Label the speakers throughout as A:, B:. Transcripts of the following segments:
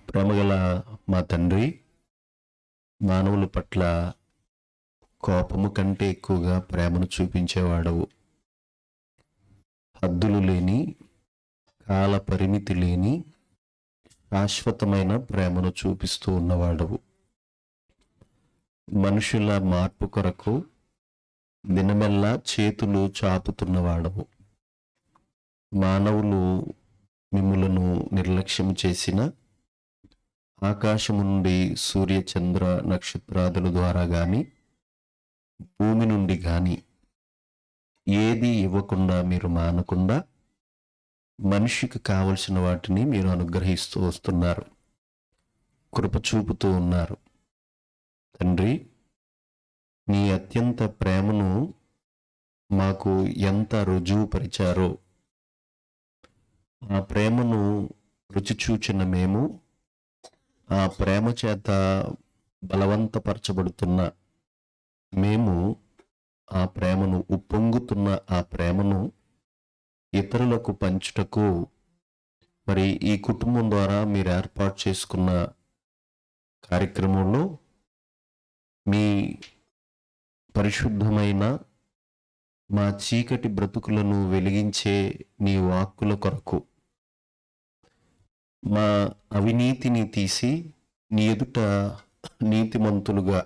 A: ప్రేమగల మా తండ్రి, మానవుల పట్ల కోపము కంటే ఎక్కువగా ప్రేమను చూపించేవాడవు. హద్దులు లేని, కాల పరిమితి లేని శాశ్వతమైన ప్రేమను చూపిస్తూ ఉన్నవాడవు. మనుషుల మార్పు కొరకు దినమెల్లా చేతులు చాపుతున్నవాడవు. మానవులు మిమ్ములను నిర్లక్ష్యం చేసిన ఆకాశము నుండి సూర్య చంద్ర నక్షత్రాదుల ద్వారా గాని, భూమి నుండి గాని ఏది ఇవ్వకుండా మీరు మానకుండా మనిషికి కావలసిన వాటిని మీరు అనుగ్రహిస్తూ వస్తున్నారు, కృప చూపుతూ ఉన్నారు. తండ్రి, నీ అత్యంత ప్రేమను మాకు ఎంత రుజువుపరిచారో, ఆ ప్రేమను రుచి చూచిన మేము, ఆ ప్రేమ చేత బలవంతపరచబడుతున్న మేము, ఆ ప్రేమను ఉప్పొంగుతున్న ఆ ప్రేమను ఇతరులకు పంచుటకు మరి ఈ కుటుంబం ద్వారా మీరు ఏర్పాటు చేసుకున్న కార్యక్రమంలో మీ పరిశుద్ధమైన మా చీకటి బ్రతుకులను వెలిగించే నీ వాక్కుల కొరకు మా అవినీతిని తీసి నీ ఎదుట నీతిమంతులుగా,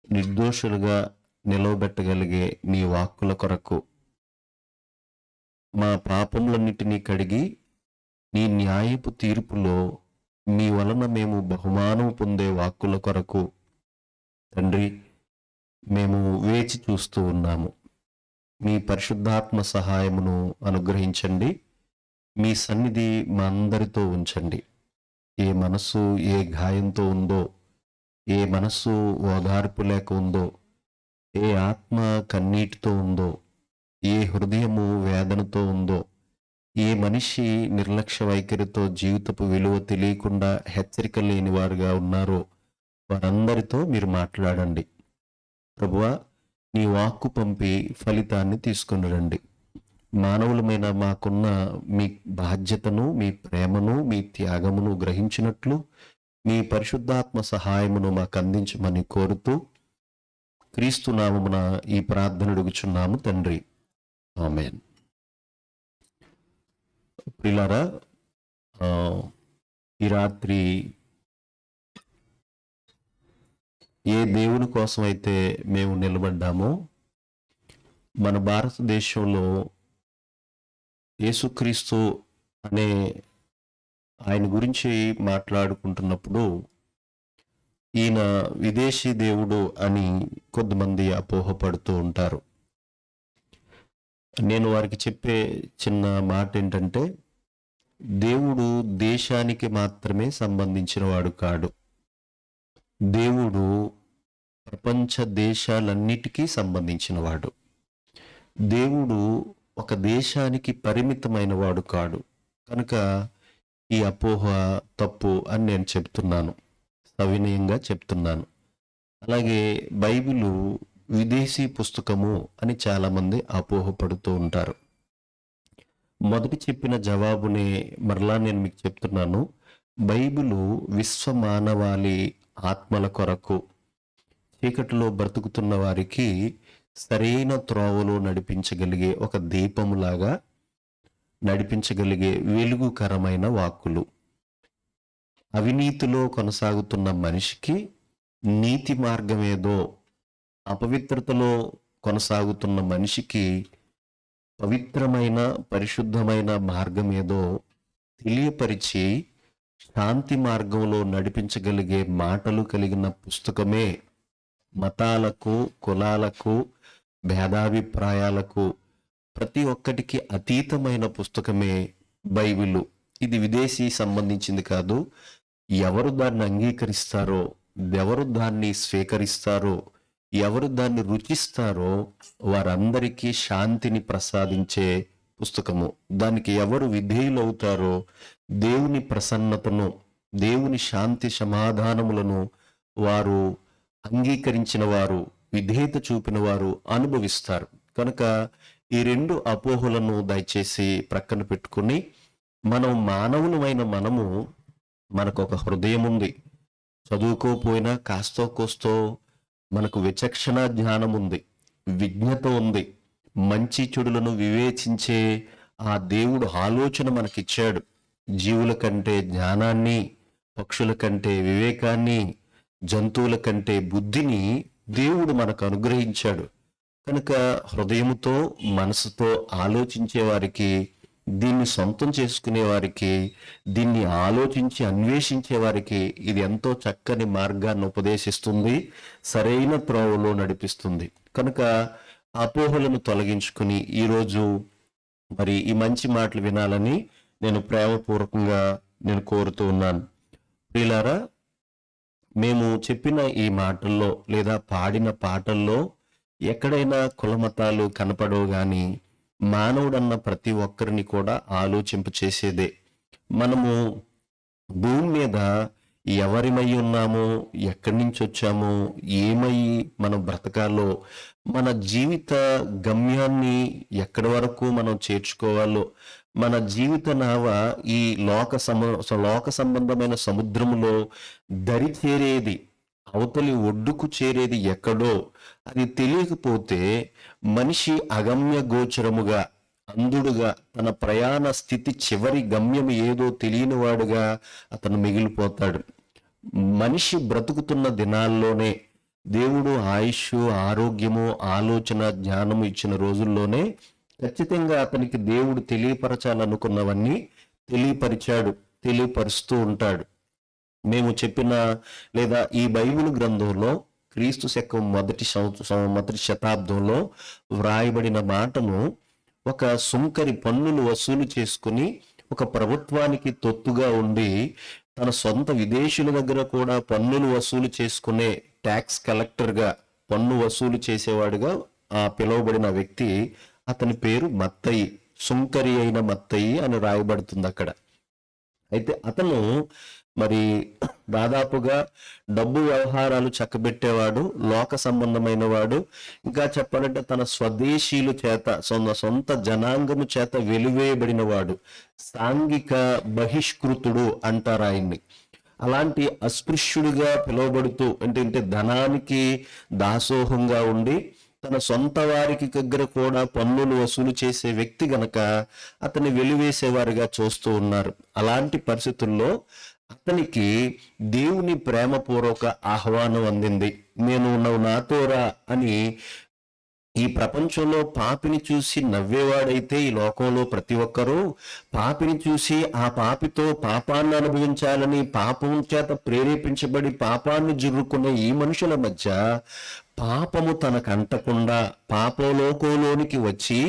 A: నిర్దోషులుగా నిలవబెట్టగలిగే నీ వాక్కుల కొరకు మా పాపములన్నిటినీ కడిగి నీ న్యాయపు తీర్పులో మీ వలన మేము బహుమానం పొందే వాక్కుల కొరకు తండ్రి మేము వేచి చూస్తూ ఉన్నాము. మీ పరిశుద్ధాత్మ సహాయమును అనుగ్రహించండి. మీ సన్నిధి మా అందరితో ఉంచండి. ఏ మనస్సు ఏ గాయంతో ఉందో, ఏ మనస్సు ఓదార్పు లేక ఉందో, ఏ ఆత్మ కన్నీటితో ఉందో, ఏ హృదయము వేదనతో ఉందో, ఏ మనిషి నిర్లక్ష్య వైఖరితో జీవితపు విలువ తెలియకుండా హెచ్చరిక లేని వారుగా ఉన్నారో వారందరితో మీరు మాట్లాడండి. ప్రభువా, నీ వాక్కు పంపి ఫలితాన్ని తీసుకుని రండి. మానవులమైన మాకున్న మీ బాధ్యతను, మీ ప్రేమను, మీ త్యాగమును గ్రహించినట్లు మీ పరిశుద్ధాత్మ సహాయమును మాకు అందించమని కోరుతూ క్రీస్తు నామమున ఈ ప్రార్థన అడుగుచున్నాము తండ్రి, ఆమేన్. ప్రియులారా, ఈ రాత్రి ఏ దేవుని కోసం అయితే మేము నిలబడ్డామో, మన భారతదేశంలో యేసుక్రీస్తు అనే ఆయన గురించి మాట్లాడుకుంటున్నప్పుడు ఈయన విదేశీ దేవుడు అని కొద్దిమంది అపోహపడుతూ ఉంటారు. నేను వారికి చెప్పే చిన్న మాట ఏంటంటే, దేవుడు దేశానికి మాత్రమే సంబంధించిన వాడు కాడు. దేవుడు ప్రపంచ దేశాలన్నిటికీ సంబంధించిన వాడు. దేవుడు ఒక దేశానికి పరిమితమైన వాడు కాడు. కనుక ఈ అపోహ తప్పు అని నేను చెప్తున్నాను, సవినయంగా చెప్తున్నాను. అలాగే బైబిలు విదేశీ పుస్తకము అని చాలామంది అపోహపడుతూ ఉంటారు. మొదటి చెప్పిన జవాబునే మరలా నేను మీకు చెప్తున్నాను. బైబిలు విశ్వ మానవాళి ఆత్మల కొరకు, చీకటిలో బ్రతుకుతున్న వారికి సరైన త్రోవలో నడిపించగలిగే ఒక దీపములాగా నడిపించగలిగే వెలుగుకరమైన వాక్కులు. అవినీతిలో కొనసాగుతున్న మనిషికి నీతి మార్గమేదో, అపవిత్రతలో కొనసాగుతున్న మనిషికి పవిత్రమైన పరిశుద్ధమైన మార్గం ఏదో తెలియపరిచి శాంతి మార్గంలో నడిపించగలిగే మాటలు కలిగిన పుస్తకమే మతాలకు, కులాలకు, భేదాభిప్రాయాలకు ప్రతి ఒక్కటికి అతీతమైన పుస్తకమే బైబిలు. ఇది విదేశీ సంబంధించింది కాదు. ఎవరు దాన్ని అంగీకరిస్తారో, ఎవరు దాన్ని స్వీకరిస్తారో, ఎవరు దాన్ని రుచిస్తారో వారందరికీ శాంతిని ప్రసాదించే పుస్తకము. దానికి ఎవరు విధేయులవుతారో దేవుని ప్రసన్నతను, దేవుని శాంతి సమాధానములను వారు అంగీకరించిన వారు, విధేయత చూపిన వారు అనుభవిస్తారు. కనుక ఈ రెండు అపోహలను దయచేసి ప్రక్కన పెట్టుకుని మనం మానవులమైన మనము మనకు ఒక హృదయం ఉంది. చదువుకోపోయినా కాస్తో కోస్తో మనకు విచక్షణ జ్ఞానం ఉంది, విజ్ఞత ఉంది. మంచి చెడులను వివేచించే ఆ దేవుడు ఆలోచన మనకిచ్చాడు. జీవుల కంటే జ్ఞానాన్ని, పక్షుల కంటే వివేకాన్ని, జంతువుల కంటే బుద్ధిని దేవుడు మనకు అనుగ్రహించాడు. కనుక హృదయముతో, మనసుతో ఆలోచించే వారికి, దీన్ని సొంతం చేసుకునే వారికి, దీన్ని ఆలోచించి అన్వేషించే వారికి ఇది ఎంతో చక్కని మార్గాన్ని ఉపదేశిస్తుంది, సరైన త్రోవలో నడిపిస్తుంది. కనుక అపోహలను తొలగించుకుని ఈరోజు మరి ఈ మంచి మాటలు వినాలని నేను ప్రేమపూర్వకంగా కోరుతూ ఉన్నాను. ప్రియులారా, మేము చెప్పిన ఈ మాటల్లో లేదా పాడిన పాటల్లో ఎక్కడైనా కులమతాలు కనపడవు గాని మానవుడన్న ప్రతి ఒక్కరిని కూడా ఆలోచింప చేసేదే. మనము భూమి మీద ఎవరిమై ఉన్నామో, ఎక్కడి నుంచి వచ్చామో, ఏమై మనం బ్రతకాలో, మన జీవిత గమ్యాన్ని ఎక్కడి వరకు మనం చేర్చుకోవాలో, మన జీవిత నావ ఈ లోక సంబంధమైన సముద్రములో దరి చేరేది, అవతలి ఒడ్డుకు చేరేది ఎక్కడో అది తెలియకపోతే మనిషి అగమ్య గోచరముగా, అంధుడుగా, తన ప్రయాణ స్థితి చివరి గమ్యం ఏదో తెలియని వాడుగా అతను మిగిలిపోతాడు. మనిషి బ్రతుకుతున్న దినాల్లోనే దేవుడు ఆయుష్, ఆరోగ్యము, ఆలోచన, జ్ఞానము ఇచ్చిన రోజుల్లోనే ఖచ్చితంగా అతనికి దేవుడు తెలియపరచాలనుకున్నవన్నీ తెలియపరిచాడు, తెలియపరుస్తూ ఉంటాడు. మేము చెప్పిన లేదా ఈ బైబిల్ గ్రంథంలో క్రీస్తు శకం మొదటి శతాబ్దంలో వ్రాయబడిన మాటను ఒక సుంకరి పన్నులు వసూలు చేసుకుని ఒక ప్రభుత్వానికి తొత్తుగా ఉండి తన సొంత విదేశీయుల దగ్గర కూడా పన్నులు వసూలు చేసుకునే ట్యాక్స్ కలెక్టర్గా, పన్ను వసూలు చేసేవాడుగా పిలువబడిన వ్యక్తి, అతని పేరు మత్తయి, సుంకరి అయిన మత్తయి అని రాయబడుతుంది అక్కడ. అయితే అతను మరి దాదాపుగా డబ్బు వ్యవహారాలు చక్కబెట్టేవాడు, లోక సంబంధమైన వాడు. ఇంకా చెప్పాలంటే తన స్వదేశీయుల చేత, సొంత జనాంగము చేత వెలివేయబడిన వాడు, సాంఘిక బహిష్కృతుడు అంటారు ఆయన్ని. అలాంటి అస్పృశ్యుడిగా పిలువబడుతూ అంటే ధనానికి దాసోహంగా ఉండి తన సొంత వారికి దగ్గర కూడా పన్నులు వసూలు చేసే వ్యక్తి గనక అతన్ని వెలివేసేవారుగా చూస్తూ ఉన్నారు. అలాంటి పరిస్థితుల్లో అతనికి దేవుని ప్రేమపూర్వక ఆహ్వానం అందింది. నువ్వు నాతో రా అని. ఈ ప్రపంచంలో పాపిని చూసి నవ్వేవాడైతే ఈ లోకంలో ప్రతి ఒక్కరూ పాపిని చూసి ఆ పాపితో పాపాన్ని అనుభవించాలని, పాపం చేత ప్రేరేపించబడి పాపాన్ని జుర్రుకునే ఈ మనుషుల మధ్య పాపము తనకు అంటకుండా, పాపలోకంలోనికి వచ్చి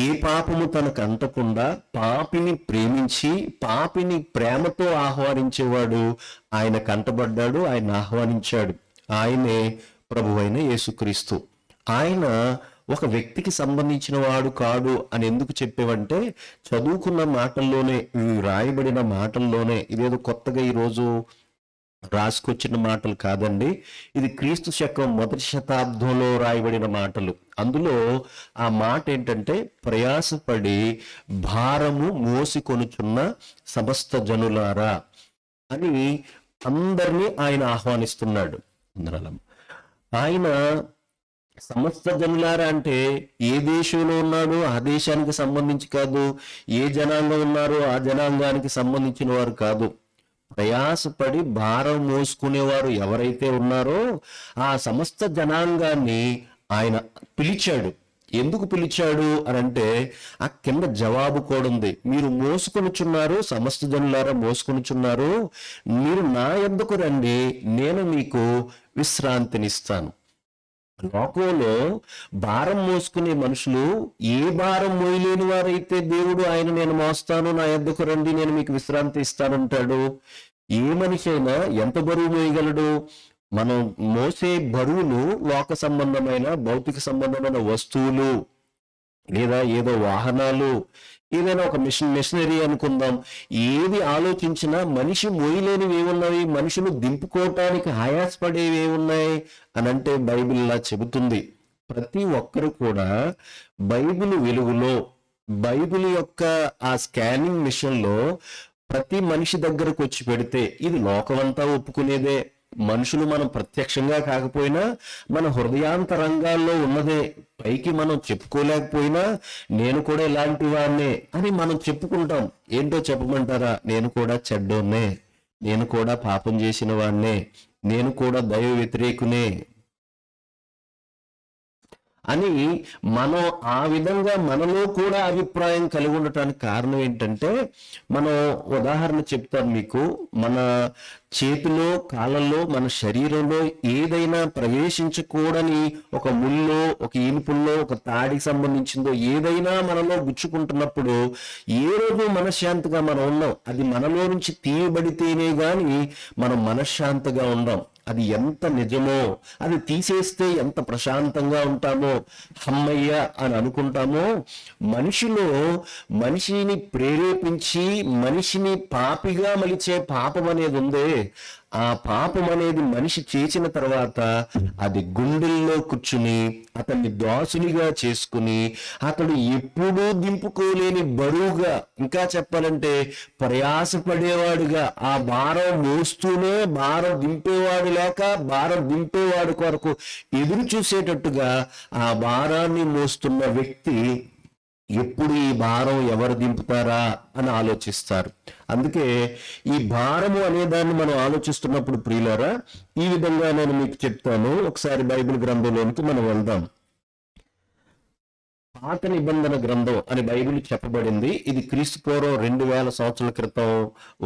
A: ఏ పాపము తనకు అంటకుండా పాపిని ప్రేమించి పాపిని ప్రేమతో ఆహ్వానించేవాడు ఆయన కంటబడ్డాడు, ఆయన ఆహ్వానించాడు. ఆయనే ప్రభువైన యేసుక్రీస్తు. ఆయన ఒక వ్యక్తికి సంబంధించిన వాడు కాడు అని ఎందుకు చెప్పేవంటే, చదువుకున్న మాటల్లోనే, రాయబడిన మాటల్లోనే, ఇదేదో కొత్తగా ఈరోజు రాసుకొచ్చిన మాటలు కాదండి. ఇది క్రీస్తు శకం మొదటి శతాబ్దంలో రాయబడిన మాటలు. అందులో ఆ మాట ఏంటంటే, ప్రయాసపడి భారము మోసికొనుచున్న సమస్త జనులారా అని అందరినీ ఆయన ఆహ్వానిస్తున్నాడు. ఆయన సమస్త జనులారా అంటే ఏ దేశంలో ఉన్నాడో ఆ దేశానికి సంబంధించి కాదు, ఏ జనాంగం ఉన్నారో ఆ జనాంగానికి సంబంధించిన వారు కాదు. ప్రయాసపడి భారం మోసుకునేవారు ఎవరైతే ఉన్నారో ఆ సమస్త జనాంగాన్ని ఆయన పిలిచాడు. ఎందుకు పిలిచాడు అని అంటే ఆ కింద జవాబు కూడా ఉంది. మీరు మోసుకొనుచున్నారు, సమస్త జనులారా మోసుకొనుచున్నారు, మీరు నా యొద్దకు రండి, నేను మీకు విశ్రాంతినిస్తాను. లోకంలో భారం మోసుకునే మనుషులు ఏ భారం మోయలేని వారైతే దేవుడు ఆయన నేను మోస్తాను, నా యొద్దకు రండి, నేను మీకు విశ్రాంతి ఇస్తానంటాడు. ఏ మనిషి అయినా ఎంత బరువు మోయగలడు? మనం మోసే బరువును లోక సంబంధమైన, భౌతిక సంబంధమైన వస్తువులు లేదా ఏదో వాహనాలు, ఏదైనా ఒక మిషనరీ అనుకుందాం, ఏది ఆలోచించినా మనిషి మోయలేనివి ఏమున్నాయి, మనుషులు దింపుకోవటానికి ఆయాసపడేవి ఏమున్నాయి అని అంటే బైబిల్ ఇలా చెబుతుంది. ప్రతి ఒక్కరు కూడా బైబిల్ వెలుగులో, బైబిల్ యొక్క ఆ స్కానింగ్ మిషన్లో ప్రతి మనిషి దగ్గరకు వచ్చి పెడితే ఇది లోకమంతా ఒప్పుకునేదే. మనుషులు మనం ప్రత్యక్షంగా కాకపోయినా మన హృదయాంతరంగాల్లో ఉన్నదే. పైకి మనం చెప్పుకోలేకపోయినా నేను కూడా ఇలాంటి వాడినే అని మనం చెప్పుకుంటాం. ఏంటో చెప్పమంటారా? నేను కూడా చెడ్డోన్నే, నేను కూడా పాపం చేసిన వాడినే, నేను కూడా దైవ వ్యతిరేకునే అని మనం ఆ విధంగా మనలో కూడా అభిప్రాయం కలిగి ఉండటానికి కారణం ఏంటంటే, మనం ఉదాహరణ చెప్తాను మీకు. మన చేతిలో, కాళ్ళల్లో, మన శరీరంలో ఏదైనా ప్రవేశించకూడని ఒక ముల్లో, ఒక ఇనుపుల్లో, ఒక తాడికి సంబంధించిందో ఏదైనా మనలో గుచ్చుకుంటున్నప్పుడు ఏ రోజు మనశ్శాంతిగా మనం ఉన్నాం. అది మనలో నుంచి తీయబడితేనే గాని మనం మనశ్శాంతిగా ఉండం. అది ఎంత నిజమో, అది తీసేస్తే ఎంత ప్రశాంతంగా ఉంటామో, అమ్మయ్య అని అనుకుంటామో. మనిషిని ప్రేరేపించి మనిషిని పాపిగా మలిచే పాపం అనేది ఉందే, ఆ పాపం అనేది మనిషి చేసిన తర్వాత అది గుండెల్లో కూర్చుని అతన్ని దాసునిగా చేసుకుని అతడు ఎప్పుడూ దింపుకోలేని బరువుగా, ఇంకా చెప్పాలంటే ప్రయాసపడేవాడుగా, ఆ భారం మోస్తూనే భారం దింపేవాడు లేక భారం దింపేవాడు కొరకు ఎదురు చూసేటట్టుగా ఆ భారాన్ని మోస్తున్న వ్యక్తి ఎప్పుడు ఈ భారం ఎవరు దింపుతారా అని ఆలోచిస్తారు. అందుకే ఈ భారము అనే దాన్ని మనం ఆలోచిస్తున్నప్పుడు ప్రియులారా, ఈ విధంగా నేను మీకు చెప్తాను. ఒకసారి బైబిల్ గ్రంథంలోనికి మనం వెళ్దాం. పాత నిబంధన గ్రంథం అని బైబిల్ చెప్పబడింది. ఇది క్రీస్తు పూర్వం 2000 సంవత్సరాల క్రితం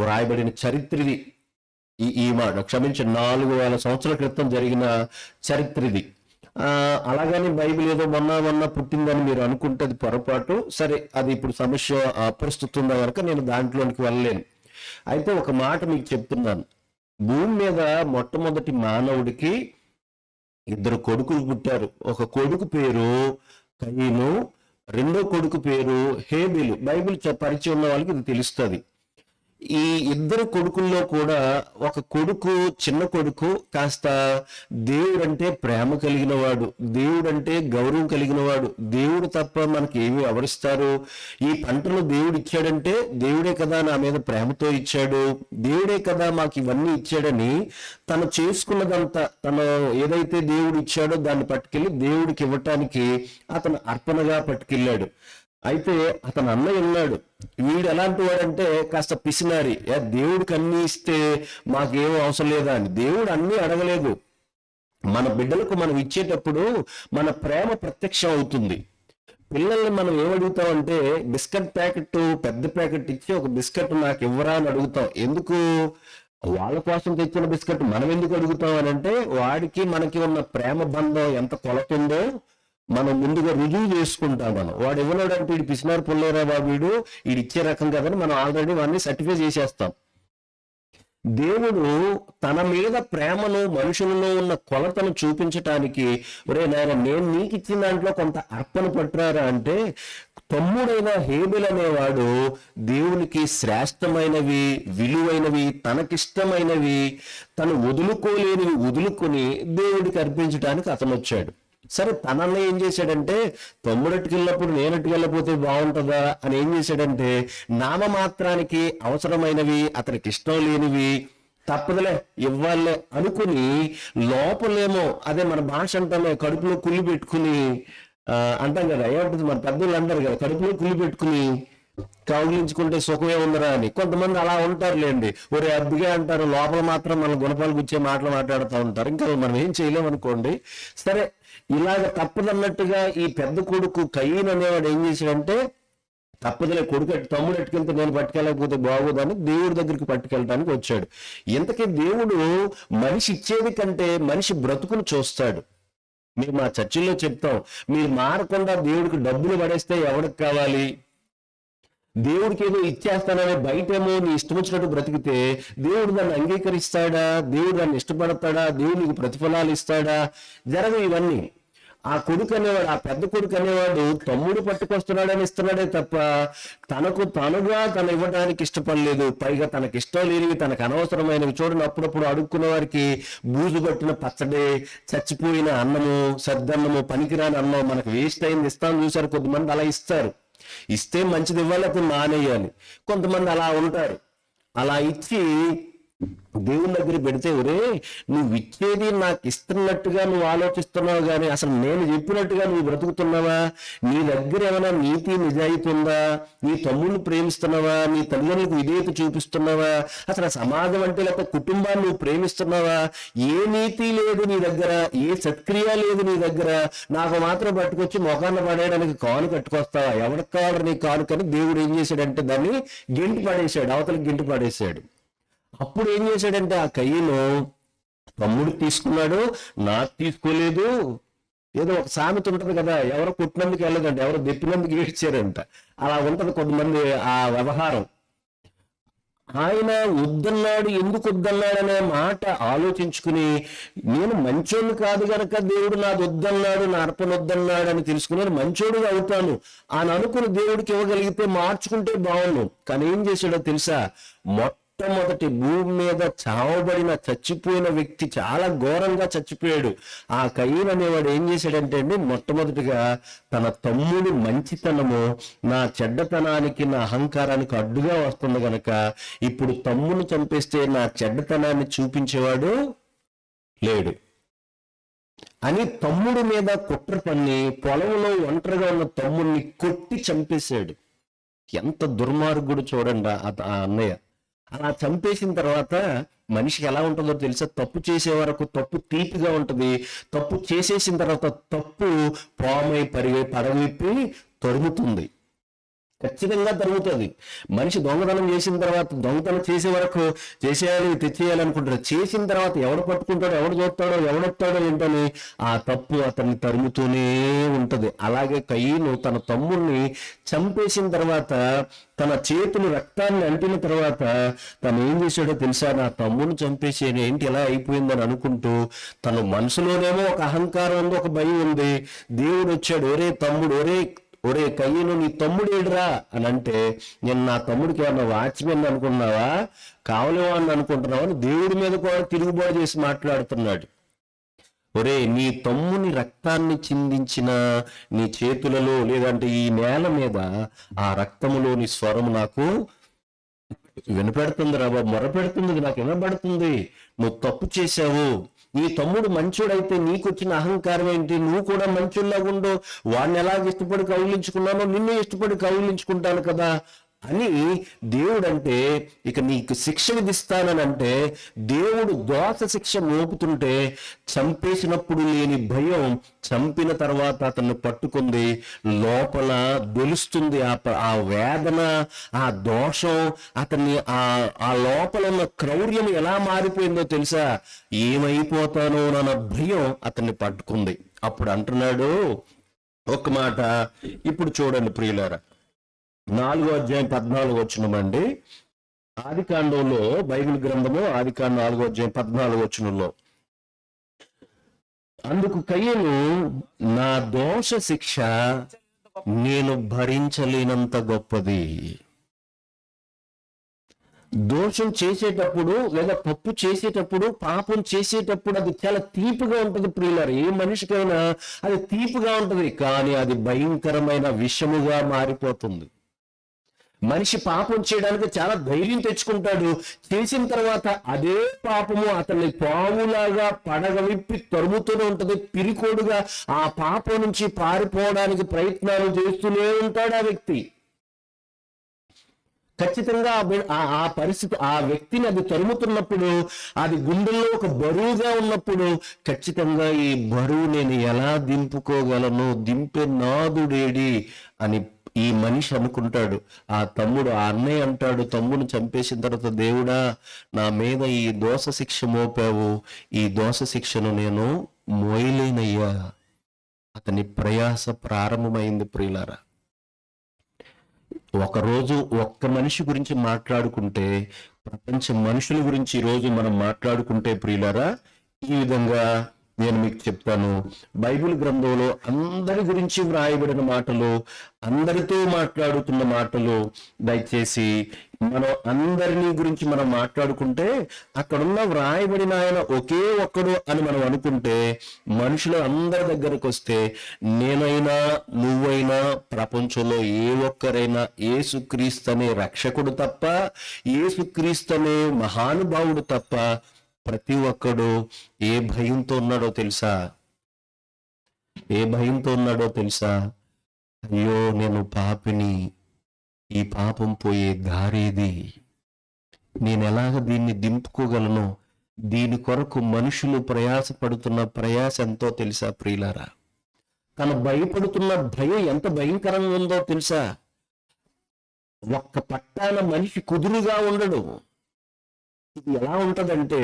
A: వ్రాయబడిన చరిత్రది. ఈ మాట క్షమించి 4000 సంవత్సరాల క్రితం జరిగిన చరిత్రది. అలాగని బైబిల్ ఏదో మొన్న పుట్టిందని మీరు అనుకుంటే అది పొరపాటు. సరే, అది ఇప్పుడు సమస్య అప్రస్తుతం కనుక నేను దాంట్లోనికి వెళ్ళలేను. అయితే ఒక మాట మీకు చెప్తున్నాను. భూమి మీద మొట్టమొదటి మానవుడికి 2 కొడుకులు పుట్టారు. ఒక కొడుకు పేరు కయీను, రెండో కొడుకు పేరు హేబెలు. బైబిల్ పరిచయం ఉన్న వాళ్ళకి ఇది తెలుస్తుంది. ఈ 2 కొడుకుల్లో కూడా ఒక కొడుకు, చిన్న కొడుకు కాస్త దేవుడంటే ప్రేమ కలిగిన వాడు, దేవుడంటే గౌరవం కలిగిన వాడు. దేవుడు తప్ప మనకి ఏమి ఎవరిస్తారు? ఈ పంటను దేవుడు ఇచ్చాడంటే దేవుడే కదా నా మీద ప్రేమతో ఇచ్చాడు, దేవుడే కదా మాకు ఇవన్నీ ఇచ్చాడని తను చేసుకున్నదంతా, తను ఏదైతే దేవుడు ఇచ్చాడో దాన్ని పట్టుకెళ్ళి దేవుడికి ఇవ్వటానికి అతను అర్పణగా పట్టుకెళ్ళాడు. అయితే అతను అన్నయ్య ఉన్నాడు. వీడు ఎలాంటి వాడంటే కాస్త పిసినారి. దేవుడికి అన్ని ఇస్తే మాకేం అవసరం లేదా అని. దేవుడు అన్ని అడగలేదు. మన బిడ్డలకు మనం ఇచ్చేటప్పుడు మన ప్రేమ ప్రత్యక్షం అవుతుంది. పిల్లల్ని మనం ఏమడుగుతామంటే బిస్కెట్ ప్యాకెట్, పెద్ద ప్యాకెట్ ఇచ్చి ఒక బిస్కెట్ నాకు ఇవ్వరా అని అడుగుతాం. ఎందుకు? వాళ్ళ కోసం తెచ్చిన బిస్కెట్ మనం ఎందుకు అడుగుతాం అని అంటే, వాడికి మనకి ఉన్న ప్రేమ బంధం ఎంత కొలతుందో మనం ముందుగా రుజువు చేసుకుంటాం. వాడు ఇవ్వలేడంటే వీడు పిసినారు పుల్లేరా బాబు, వీడు ఇచ్చే రకం కదని మనం ఆల్రెడీ వాడిని సర్టిఫై చేసేస్తాం. దేవుడు తన మీద ప్రేమను, మనుషులలో ఉన్న కొలతను చూపించటానికి, ఒరే నాయన నేను నీకు ఇచ్చిన దాంట్లో కొంత అర్పణ పట్టురారా అంటే, తమ్ముడైన హేబెలు అనేవాడు దేవునికి శ్రేష్టమైనవి, విలువైనవి, తనకిష్టమైనవి, తను వదులుకోలేనివి వదులుకొని దేవుడికి అర్పించడానికి అతను వచ్చాడు. సరే, తనన్న ఏం చేశాడంటే, తమ్ముడట్టుకెళ్ళినప్పుడు నేనట్టుకెళ్ళకపోతే బాగుంటుందా అని ఏం చేశాడంటే, నామమాత్రానికి అవసరమైనవి, అతనికి ఇష్టం లేనివి తప్పదులే ఇవ్వాలే అనుకుని లోపలేమో, అదే మన భాష అంటామే, కడుపులో కుళ్ళు పెట్టుకుని అంటాం కదా, ఏమంటుంది మన పెద్దలు అంటారు కదా, కడుపులో కుళ్ళు పెట్టుకుని కౌగిలించుకుంటే సుఖమే ఉందరా అని. కొంతమంది అలా ఉంటారులేండి. ఒరే అద్దుగా అంటారు, లోపల మాత్రం మన గుణపాలు గుచ్చే మాటలు మాట్లాడుతూ ఉంటారు. ఇంకా మనం ఏం చేయలేమనుకోండి. సరే, ఇలాగ తప్పదన్నట్టుగా ఈ పెద్ద కొడుకు కయీను అనేవాడు ఏం చేశాడంటే, తప్పదులే కొడుకు తమ్ముడు ఎట్టుకెళ్తే నేను పట్టుకెళ్ళకపోతే బాగోదని దేవుడి దగ్గరికి పట్టుకెళ్ళడానికి వచ్చాడు. ఇంతకీ దేవుడు మనిషి ఇచ్చేది కంటే మనిషి బ్రతుకును చూస్తాడు. మేము మా చర్చిల్లో చెప్తాం, మీరు మారకుండా దేవుడికి డబ్బులు పడేస్తే ఎవరికి కావాలి? దేవుడికి ఏదో ఇచ్చేస్తానని బయటేమో నీ ఇష్టం వచ్చినట్టు బ్రతికితే దేవుడు దాన్ని అంగీకరిస్తాడా? దేవుడు దాన్ని ఇష్టపడతాడా? దేవుడు నీకు ప్రతిఫలాలు ఇస్తాడా? జరగవు ఇవన్నీ. ఆ కొడుకు అనేవాడు, ఆ పెద్ద కొడుకు అనేవాడు తమ్ముడు పట్టుకొస్తున్నాడని ఇస్తున్నాడే తప్ప తనకు తనుగా తను ఇవ్వడానికి ఇష్టపడలేదు. పైగా తనకి ఇష్టం లేనివి, తనకు అనవసరమైనవి. చూడండి, అప్పుడప్పుడు అడుక్కున్న వారికి బూజు పట్టిన పచ్చడి, చచ్చిపోయిన అన్నము, సద్దన్నము, పనికిరాని అన్నం మనకు వేస్ట్ అయింది ఇస్తాను చూసారు. కొద్దిమంది అలా ఇస్తారు. ఇస్తే మంచిది ఇవ్వాలి, అప్పుడు మానేయాలి. కొంతమంది అలా ఉంటారు. అలా ఇచ్చి దేవుని దగ్గర పెడితే, ఒరే నువ్వు ఇచ్చేది నాకు ఇస్తున్నట్టుగా నువ్వు ఆలోచిస్తున్నావు కానీ అసలు నేను చెప్పినట్టుగా నువ్వు బ్రతుకుతున్నావా? నీ దగ్గర ఏమైనా నీతి నిజాయితీ ఉందా? నీ తమ్ముడిని ప్రేమిస్తున్నావా? నీ తల్లిదండ్రులకు విధేయత చూపిస్తున్నావా? అసలు సమాజం అంటే లేకపోతే కుటుంబాన్ని నువ్వు ప్రేమిస్తున్నావా? ఏ నీతి లేదు నీ దగ్గర, ఏ సత్క్రియ లేదు నీ దగ్గర. నాకు మాత్రం పట్టుకొచ్చి మొఖాన్ని పడేయడానికి కాను కట్టుకొస్తావా? ఎవరికి కావాలి నీ కాను? కానీ దేవుడు ఏం చేశాడంటే దాన్ని గెంటి పడేశాడు, అవతలకి గెంటి పడేశాడు. అప్పుడు ఏం చేశాడంటే ఆ కయ్యను తమ్ముడు తీసుకున్నాడు, నాకు తీసుకోలేదు. ఏదో ఒక సామెత ఉంటుంది కదా, ఎవరో కొట్టినందుకు వెళ్ళదంట, ఎవరో దెప్పినందుకు ఏడ్చారంట. అలా ఉంటది కొంతమంది ఆ వ్యవహారం. ఆయన వద్దన్నాడు, ఎందుకు వద్దన్నాడు అనే మాట ఆలోచించుకుని, నేను మంచోడు కాదు గనక దేవుడు నాది వద్దన్నాడు, నా అర్పణ వద్దన్నాడు అని తెలుసుకుని నేను మంచోడుగా అవుతాను అని అనుకుని దేవుడికి ఇవ్వగలిగితే మార్చుకుంటే బాగుండు. కానీ ఏం చేశాడో తెలుసా? మొట్టమొదటి భూమి మీద చావబడిన చచ్చిపోయిన వ్యక్తి, చాలా ఘోరంగా చచ్చిపోయాడు. ఆ కయీన్ అనేవాడు ఏం చేశాడంటే అండి, మొట్టమొదటిగా తన తమ్ముడు మంచితనము నా చెడ్డతనానికి, నా అహంకారానికి అడ్డుగా వస్తుంది గనక ఇప్పుడు తమ్ముని చంపేస్తే నా చెడ్డతనాన్ని చూపించేవాడు లేడు అని తమ్ముడి మీద కుట్ర పన్ని పొలంలో ఒంటరిగా ఉన్న తమ్ముడిని కొట్టి చంపేశాడు. ఎంత దుర్మార్గుడు చూడండి ఆ అన్నయ్య. అలా చంపేసిన తర్వాత మనిషికి ఎలా ఉంటుందో తెలుసా? తప్పు చేసే వరకు తప్పు తీపిగా ఉంటుంది, తప్పు చేసేసిన తర్వాత తప్పు పామై పడవిప్పి తరుముతుంది, ఖచ్చితంగా తరుగుతుంది. మనిషి దొంగతనం చేసిన తర్వాత, దొంగతనం చేసే వరకు చేసేయాలి తెచ్చేయాలి అనుకుంటాడు. చేసిన తర్వాత ఎవడు పట్టుకుంటాడో, ఎవడు చూస్తాడో, ఎవడొస్తాడో ఏంటని ఆ తప్పు అతన్ని తరుముతూనే ఉంటది. అలాగే కయీను తన తమ్ముడిని చంపేసిన తర్వాత, తన చేతులు రక్తాన్ని అంటిన తర్వాత తను ఏం చేశాడో తెలుసా? నా తమ్ముడిని చంపేసి ఏంటి ఎలా అయిపోయిందని అనుకుంటూ తన మనసులోనేమో ఒక అహంకారం ఉంది, ఒక భయం ఉంది. దేవుడు వచ్చాడు, ఒరే తమ్ముడు, ఒరే కయ్యను నీ తమ్ముడు ఏడురా అని అంటే, నేను నా తమ్ముడికి ఏమన్నా వాచ్మెన్ అనుకున్నావా, కావలేవాడిని అనుకుంటున్నావా అని దేవుడి మీద కూడా తిరుగుబాటు చేసి మాట్లాడుతున్నాడు. ఒరే నీ తమ్ముని రక్తాన్ని చిందించిన నీ చేతులలో, లేదంటే ఈ నేల మీద ఆ రక్తములోని స్వరం నాకు వినపెడుతుంది రా బాబు, మొరపెడుతుంది, నాకు వినబడుతుంది. నువ్వు తప్పు చేశావు. నీ తమ్ముడు మంచోడైతే నీకు వచ్చిన అహంకారం ఏంటి? నువ్వు కూడా మంచోళ్ళగా ఉండు. వాడిని ఎలాగ ఇష్టపడి కౌగిలించుకున్నానో నిన్ను ఇష్టపడి కౌగిలించుకుంటాను కదా అని దేవుడు అంటే, ఇక నీకు శిక్ష విధిస్తానని అంటే, దేవుడు దోష శిక్ష మోపుతుంటే చంపేసినప్పుడు లేని భయం చంపిన తర్వాత అతన్ని పట్టుకుంది, లోపల తెలుస్తుంది ఆ వేదన, ఆ దోషం, అతన్ని ఆ లోపల ఉన్న క్రౌర్యం ఎలా మారిపోయిందో తెలుసా? ఏమైపోతానో అన్న భయం అతన్ని పట్టుకుంది. అప్పుడు అంటున్నాడు ఒక మాట. ఇప్పుడు చూడండి ప్రియులారా, 4వ అధ్యాయం 14వ వచనమండి. ఆదికాండంలో, బైబిల్ గ్రంథము ఆదికాండం 4వ అధ్యాయం 14వ వచనంలో, అందుకు కయ్యను, నా దోష శిక్ష నేను భరించలేనంత గొప్పది. దోషం చేసేటప్పుడు లేదా తప్పు చేసేటప్పుడు, పాపం చేసేటప్పుడు అది చాలా తీపిగా ఉంటుంది ప్రియులారు. ఏ మనిషికైనా అది తీపిగా ఉంటుంది, కానీ అది భయంకరమైన విషముగా మారిపోతుంది. మనిషి పాపం చేయడానికి చాలా ధైర్యం తెచ్చుకుంటాడు. చేసిన తర్వాత అదే పాపము అతన్ని పావులాగా పడగ విప్పి తరుముతూనే ఉంటుంది. పిరికోడుగా ఆ పాపం నుంచి పారిపోవడానికి ప్రయత్నాలు చేస్తూనే ఉంటాడు ఆ వ్యక్తి. ఖచ్చితంగా ఆ పరిస్థితి, ఆ వ్యక్తిని అది తరుముతున్నప్పుడు, అది గుండెల్లో ఒక బరువుగా ఉన్నప్పుడు, ఖచ్చితంగా ఈ బరువు నేను ఎలా దింపుకోగలను, దింపే నాదుడేడి అని ఈ మనిషి అనుకుంటాడు. ఆ తమ్ముడు, ఆ అన్నయ్య అంటాడు తమ్ముడిని చంపేసిన తర్వాత, దేవుడా నా మీద ఈ దోష శిక్ష మోపావు, ఈ దోష శిక్షను నేను మోయలేనయ్యా. అతని ప్రయాస ప్రారంభమైంది ప్రియులారా. ఒకరోజు ఒక్క మనిషి గురించి మాట్లాడుకుంటే, ప్రపంచ మనుషుల గురించి ఈరోజు మనం మాట్లాడుకుంటే ప్రియులారా, ఈ విధంగా నేను మీకు చెప్తాను. బైబిల్ గ్రంథంలో అందరి గురించి వ్రాయబడిన మాటలు, అందరితో మాట్లాడుతున్న మాటలు, దయచేసి మనం అందరినీ గురించి మనం మాట్లాడుకుంటే అక్కడున్న వ్రాయబడిన ఆయన ఒకే ఒక్కడు అని మనం అనుకుంటే, మనుషులు అందరి దగ్గరకు వస్తే నేనైనా నువ్వైనా ప్రపంచంలో ఏ ఒక్కరైనా యేసుక్రీస్తు అనే రక్షకుడు తప్ప, యేసుక్రీస్తు అనే మహానుభావుడు తప్ప ప్రతి ఒక్కడు ఏ భయంతో ఉన్నాడో తెలుసా? ఏ భయంతో ఉన్నాడో తెలుసా? అయ్యో నేను పాపిని, ఈ పాపం పోయే దారేది, నేను ఎలాగ దీన్ని దింపుకోగలను? దీని కొరకు మనుషులు ప్రయాసపడుతున్న ప్రయాస ఎంతో తెలుసా ప్రియులారా? తను భయపడుతున్న భయం ఎంత భయంకరంగా ఉందో తెలుసా? ఒక్క పట్టాన మనిషి కుదురుగా ఉండడు. ఇది ఎలా ఉంటదంటే,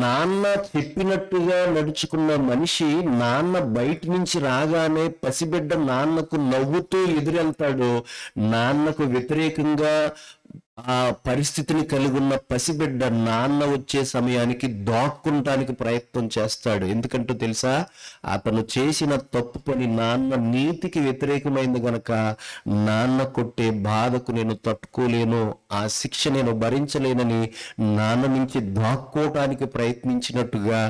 A: నాన్న చెప్పినట్టుగా నడుచుకున్న మనిషి నాన్న బయట నుంచి రాగానే పసిబిడ్డ నాన్నకు నవ్వుతూ ఎదురెళ్తాడు. నాన్నకు వ్యతిరేకంగా ఆ పరిస్థితిని కలిగి ఉన్న పసిబిడ్డ నాన్న వచ్చే సమయానికి దాక్కుంటానికి ప్రయత్నం చేస్తాడు. ఎందుకంటూ తెలుసా? అతను చేసిన తప్పు పని నాన్న నీతికి వ్యతిరేకమైంది గనక నాన్న కొట్టే బాధకు నేను తట్టుకోలేను, ఆ శిక్ష నేను భరించలేనని నాన్న నుంచి దాక్కోవటానికి ప్రయత్నించినట్టుగా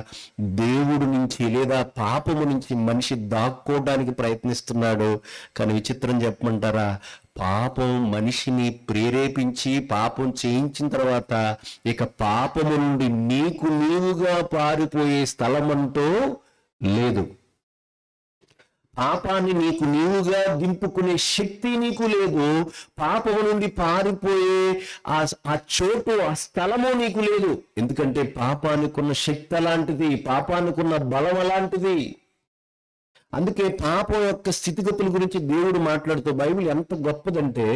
A: దేవుడు నుంచి లేదా పాపము నుంచి మనిషి దాక్కోవడానికి ప్రయత్నిస్తున్నాడు. కానీ విచిత్రం చెప్పమంటారా? పాపం మనిషిని ప్రేరేపించి పాపం చేయించిన తర్వాత ఇక పాపము నుండి నీకు నీవుగా పారిపోయే స్థలం అంటూ లేదు. పాపాన్ని నీకు నీవుగా దింపుకునే శక్తి నీకు లేదు. పాపము నుండి పారిపోయే ఆ చోటు, ఆ స్థలము నీకు లేదు. ఎందుకంటే పాపానికి ఉన్న శక్తి అలాంటిది, పాపానికి ఉన్న బలం అలాంటిది. అందుకే పాపం యొక్క స్థితిగతుల గురించి దేవుడు మాట్లాడుతూ బైబిల్ ఎంత గొప్పదంటే,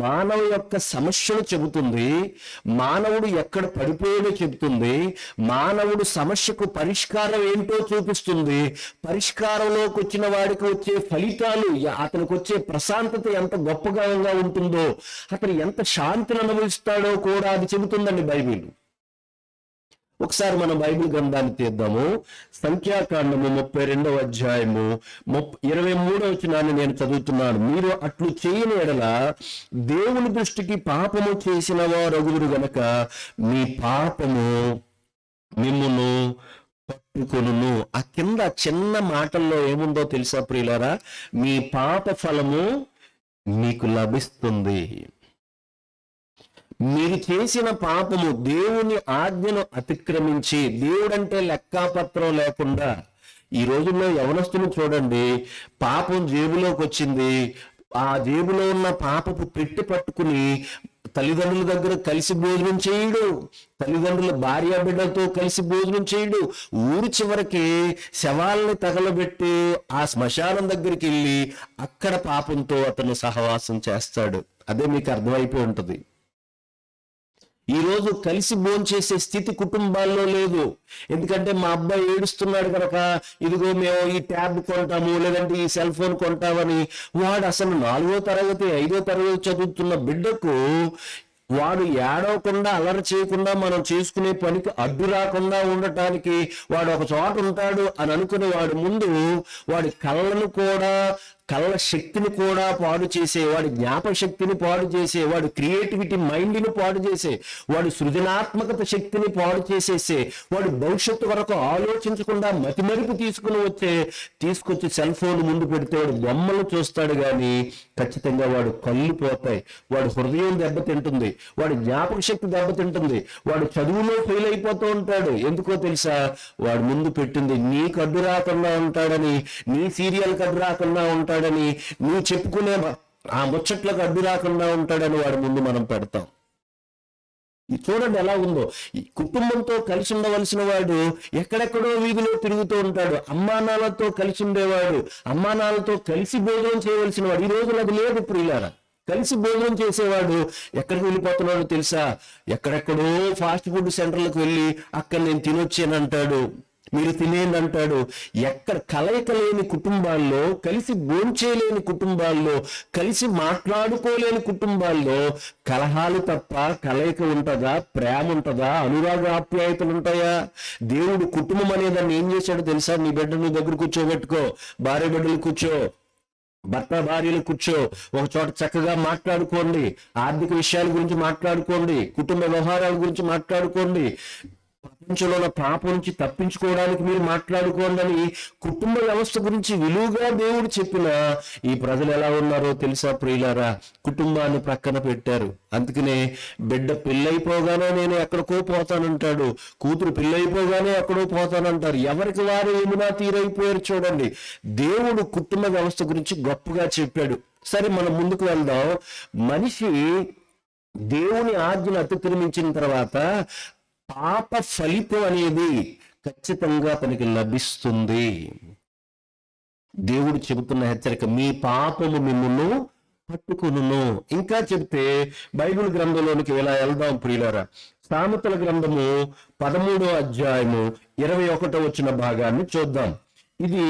A: మానవ యొక్క సమస్యను చెబుతుంది, మానవుడు ఎక్కడ పడిపోయాడో చెబుతుంది, మానవుడు సమస్యకు పరిష్కారం ఏంటో చూపిస్తుంది, పరిష్కారంలోకి వచ్చిన వాడికి వచ్చే ఫలితాలు, అతనికి వచ్చే ప్రశాంతత ఎంత గొప్పగా ఉంటుందో, అతను ఎంత శాంతిని అనుభవిస్తాడో కూడా అది చెబుతుందండి బైబిల్. ఒకసారి మనం బైబిల్ గ్రంథాన్ని తీద్దాము. సంఖ్యాకాండము 32వ అధ్యాయము 23వ వచనాన్ని నేను చదువుతున్నాను. మీరు అట్లు చేయని ఎడల దేవుని దృష్టికి పాపము చేసిన వారగుదురు గనక మీ పాపము మిమ్మును పట్టుకొనును. ఆ కింద చిన్న మాటల్లో ఏముందో తెలుసా ప్రియులారా? మీ పాప ఫలము మీకు లభిస్తుంది. మీరు చేసిన పాపము దేవుని ఆజ్ఞను అతిక్రమించి, దేవుడంటే లెక్కాపత్రం లేకుండా, ఈ రోజుల్లో యవనస్తులు చూడండి, పాపం జేబులోకి వచ్చింది, ఆ జేబులో ఉన్న పాపపు పెట్టి పట్టుకుని తల్లిదండ్రుల దగ్గర కలిసి భోజనం చేయడు, తల్లిదండ్రుల భార్య బిడ్డలతో కలిసి భోజనం చేయడు, ఊరి చివరికి శవాల్ని తగలబెట్టి ఆ శ్మశానం దగ్గరికి వెళ్ళి అక్కడ పాపంతో అతను సహవాసం చేస్తాడు. అదే మీకు అర్థమైపోయి ఉంటుంది. ఈ రోజు కలిసి భోంచేసే స్థితి కుటుంబాల్లో లేదు. ఎందుకంటే మా అబ్బాయి ఏడుస్తున్నాడు కనుక ఇదిగో మేము ఈ ట్యాబ్ కొంటాము, లేదంటే ఈ సెల్ ఫోన్ కొంటామని, వాడు అసలు 4వ తరగతి 5వ తరగతి చదువుతున్న బిడ్డకు వాడు ఏడవకుండా అల్లరి చేయకుండా మనం చేసుకునే పనికి అడ్డు రాకుండా ఉండటానికి వాడు ఒక చోట ఉంటాడు అని అనుకునే వాడి ముందు వాడి కళ్ళ శక్తిని కూడా పాడు చేసే, వాడి జ్ఞాపక శక్తిని పాడు చేసే, వాడి క్రియేటివిటీ మైండ్ని పాడు చేసే, వాడి సృజనాత్మకత శక్తిని పాడు చేసేసే, వాడి భవిష్యత్తు వరకు ఆలోచించకుండా మతిమరుపు తీసుకొచ్చి సెల్ ఫోన్ ముందు పెడితే వాడు బొమ్మలు చూస్తాడు. కానీ ఖచ్చితంగా వాడు కళ్ళు పోతాయి, వాడు హృదయం దెబ్బతింటుంది, వాడి జ్ఞాపక శక్తి దెబ్బతింటుంది, వాడు చదువులో ఫెయిల్ అయిపోతూ ఉంటాడు. ఎందుకో తెలుసా? వాడు ముందు పెట్టింది నీకు అడ్డు రాకుండా ఉంటాడని, నీ సీరియల్కి అడ్డు రాకుండా ఉంటాడని, నువ్వు చెప్పుకునే ఆ ముచ్చట్లకు అడ్డు రాకుండా ఉంటాడని వాడి ముందు మనం పెడతాం. చూడండి ఎలా ఉందో. ఈ కుటుంబంతో కలిసి ఉండవలసిన వాడు ఎక్కడెక్కడో వీధిలో తిరుగుతూ ఉంటాడు. అమ్మానాలతో కలిసి ఉండేవాడు, అమ్మానాలతో కలిసి భోజనం చేయవలసిన వాడు. ఈ రోజులు అది లేదు ప్రియులారా. కలిసి భోజనం చేసేవాడు ఎక్కడికి వెళ్ళిపోతున్నాడో తెలుసా? ఎక్కడెక్కడో ఫాస్ట్ ఫుడ్ సెంటర్లకు వెళ్ళి అక్కడ నేను తినొచ్చానంటాడు, మీరు తినేయండి అంటాడు. ఎక్కడ కలయిక లేని కుటుంబాల్లో, కలిసి భోంచేయలేని కుటుంబాల్లో, కలిసి మాట్లాడుకోలేని కుటుంబాల్లో కలహాలు తప్ప కలయిక ఉంటుందా? ప్రేమ ఉంటుందా? అనురాగ ఆప్యాయతలు ఉంటాయా? దేవుడు కుటుంబం అనేదాన్ని ఏం చేశాడో తెలుసా? నీ బిడ్డ నీ దగ్గర కూర్చోబెట్టుకో, భార్య బిడ్డలు కూర్చో, భర్త భార్యలు కూర్చో ఒక చోట చక్కగా మాట్లాడుకోండి, ఆర్థిక విషయాల గురించి మాట్లాడుకోండి, కుటుంబ వ్యవహారాల గురించి మాట్లాడుకోండి, ప్రపంచంలో ఉన్న పాపం నుంచి తప్పించుకోవడానికి మీరు మాట్లాడుకోండి అని కుటుంబ వ్యవస్థ గురించి విలువగా దేవుడు చెప్పిన ఈ ప్రజలు ఎలా ఉన్నారో తెలుసా ప్రియులారా? కుటుంబాన్ని ప్రక్కన పెట్టారు. అందుకనే బిడ్డ పెళ్ళైపోగానే నేను ఎక్కడికో పోతానంటాడు, కూతురు పెళ్ళైపోగానే ఎక్కడో పోతానంటారు. ఎవరికి వారు ఏమునా తీరైపోయారు. చూడండి, దేవుడు కుటుంబ వ్యవస్థ గురించి గొప్పగా చెప్పాడు. సరే, మనం ముందుకు వెళ్దాం. మనిషి దేవుని ఆజ్ఞను అతిక్రమించిన తర్వాత పాప ఫలితం అనేది ఖచ్చితంగా అతనికి లభిస్తుంది. దేవుడు చెబుతున్న హెచ్చరిక, మీ పాపము మిమ్మును పట్టుకును. ఇంకా చెప్తే బైబిల్ గ్రంథంలోనికి ఎలా వెళ్దాం ప్రియులారా? సామెతల గ్రంథము 13వ అధ్యాయము 21వ భాగాన్ని చూద్దాం. ఇది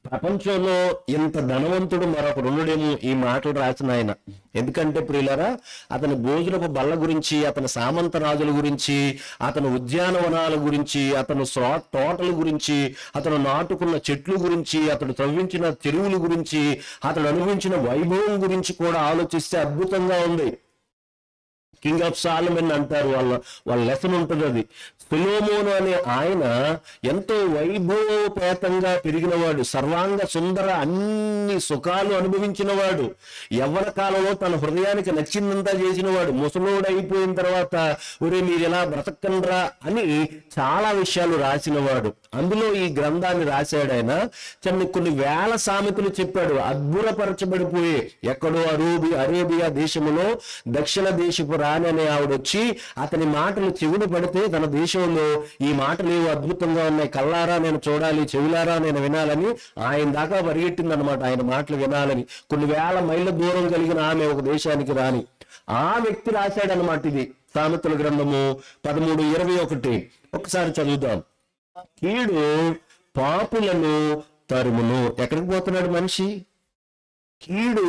A: ప్రపంచంలో ఇంత ధనవంతుడు మరొకడు ఉండడేమో ఈ మాటలు రాసిన ఆయన. ఎందుకంటే ప్రియులారా, అతని భోజనపు బల్ల గురించి, అతని సామంత రాజుల గురించి, అతని ఉద్యానవనాల గురించి, అతను తోటల గురించి, అతను నాటుకున్న చెట్లు గురించి, అతడు త్రవ్వించిన చెరువుల గురించి, అతడు అనుభవించిన వైభవం గురించి కూడా ఆలోచిస్తే అద్భుతంగా ఉంది. కింగ్ ఆఫ్ సాలమన్ అంటారు, వాళ్ళ లెసన్ ఉంటుంది అది. సొలొమోను అనే ఆయన ఎంతో వైభవోపేతంగా పెరిగినవాడు, సర్వాంగ సుందర అన్ని సుఖాలు అనుభవించినవాడు, యవ్వన కాలంలో తన హృదయానికి నచ్చిందంతా చేసినవాడు. ముసలోడు అయిపోయిన తర్వాత ఒరే మీరు ఎలా బ్రతకండ్రా అని చాలా విషయాలు రాసినవాడు. అందులో ఈ గ్రంథాన్ని రాశాడు ఆయన. కొన్ని వేల సామెతలు చెప్పాడు, అద్భుతపరచబడిపోయే. ఎక్కడో అరేబియా దేశములో దక్షిణ దేశపు రాణి అనే ఆవిడ వచ్చి అతని మాటలు చెవిని పడితే తన దేశంలో ఈ మాటలు ఏవో అద్భుతంగా ఉన్నాయి, కళ్ళారా నేను చూడాలి, చెవులారా నేను వినాలని ఆయన దాకా పరిగెట్టింది అనమాట ఆయన మాటలు వినాలని. కొన్ని వేల మైళ్ళ దూరం కలిగిన ఆమె ఒక దేశానికి రాని ఆ వ్యక్తి రాశాడనమాట ఇది సామెతల గ్రంథము 13:21. ఒకసారి చదువుదాం. కీడు పాపులను తరుమును. ఎక్కడికి పోతున్నాడు మనిషి? కీడు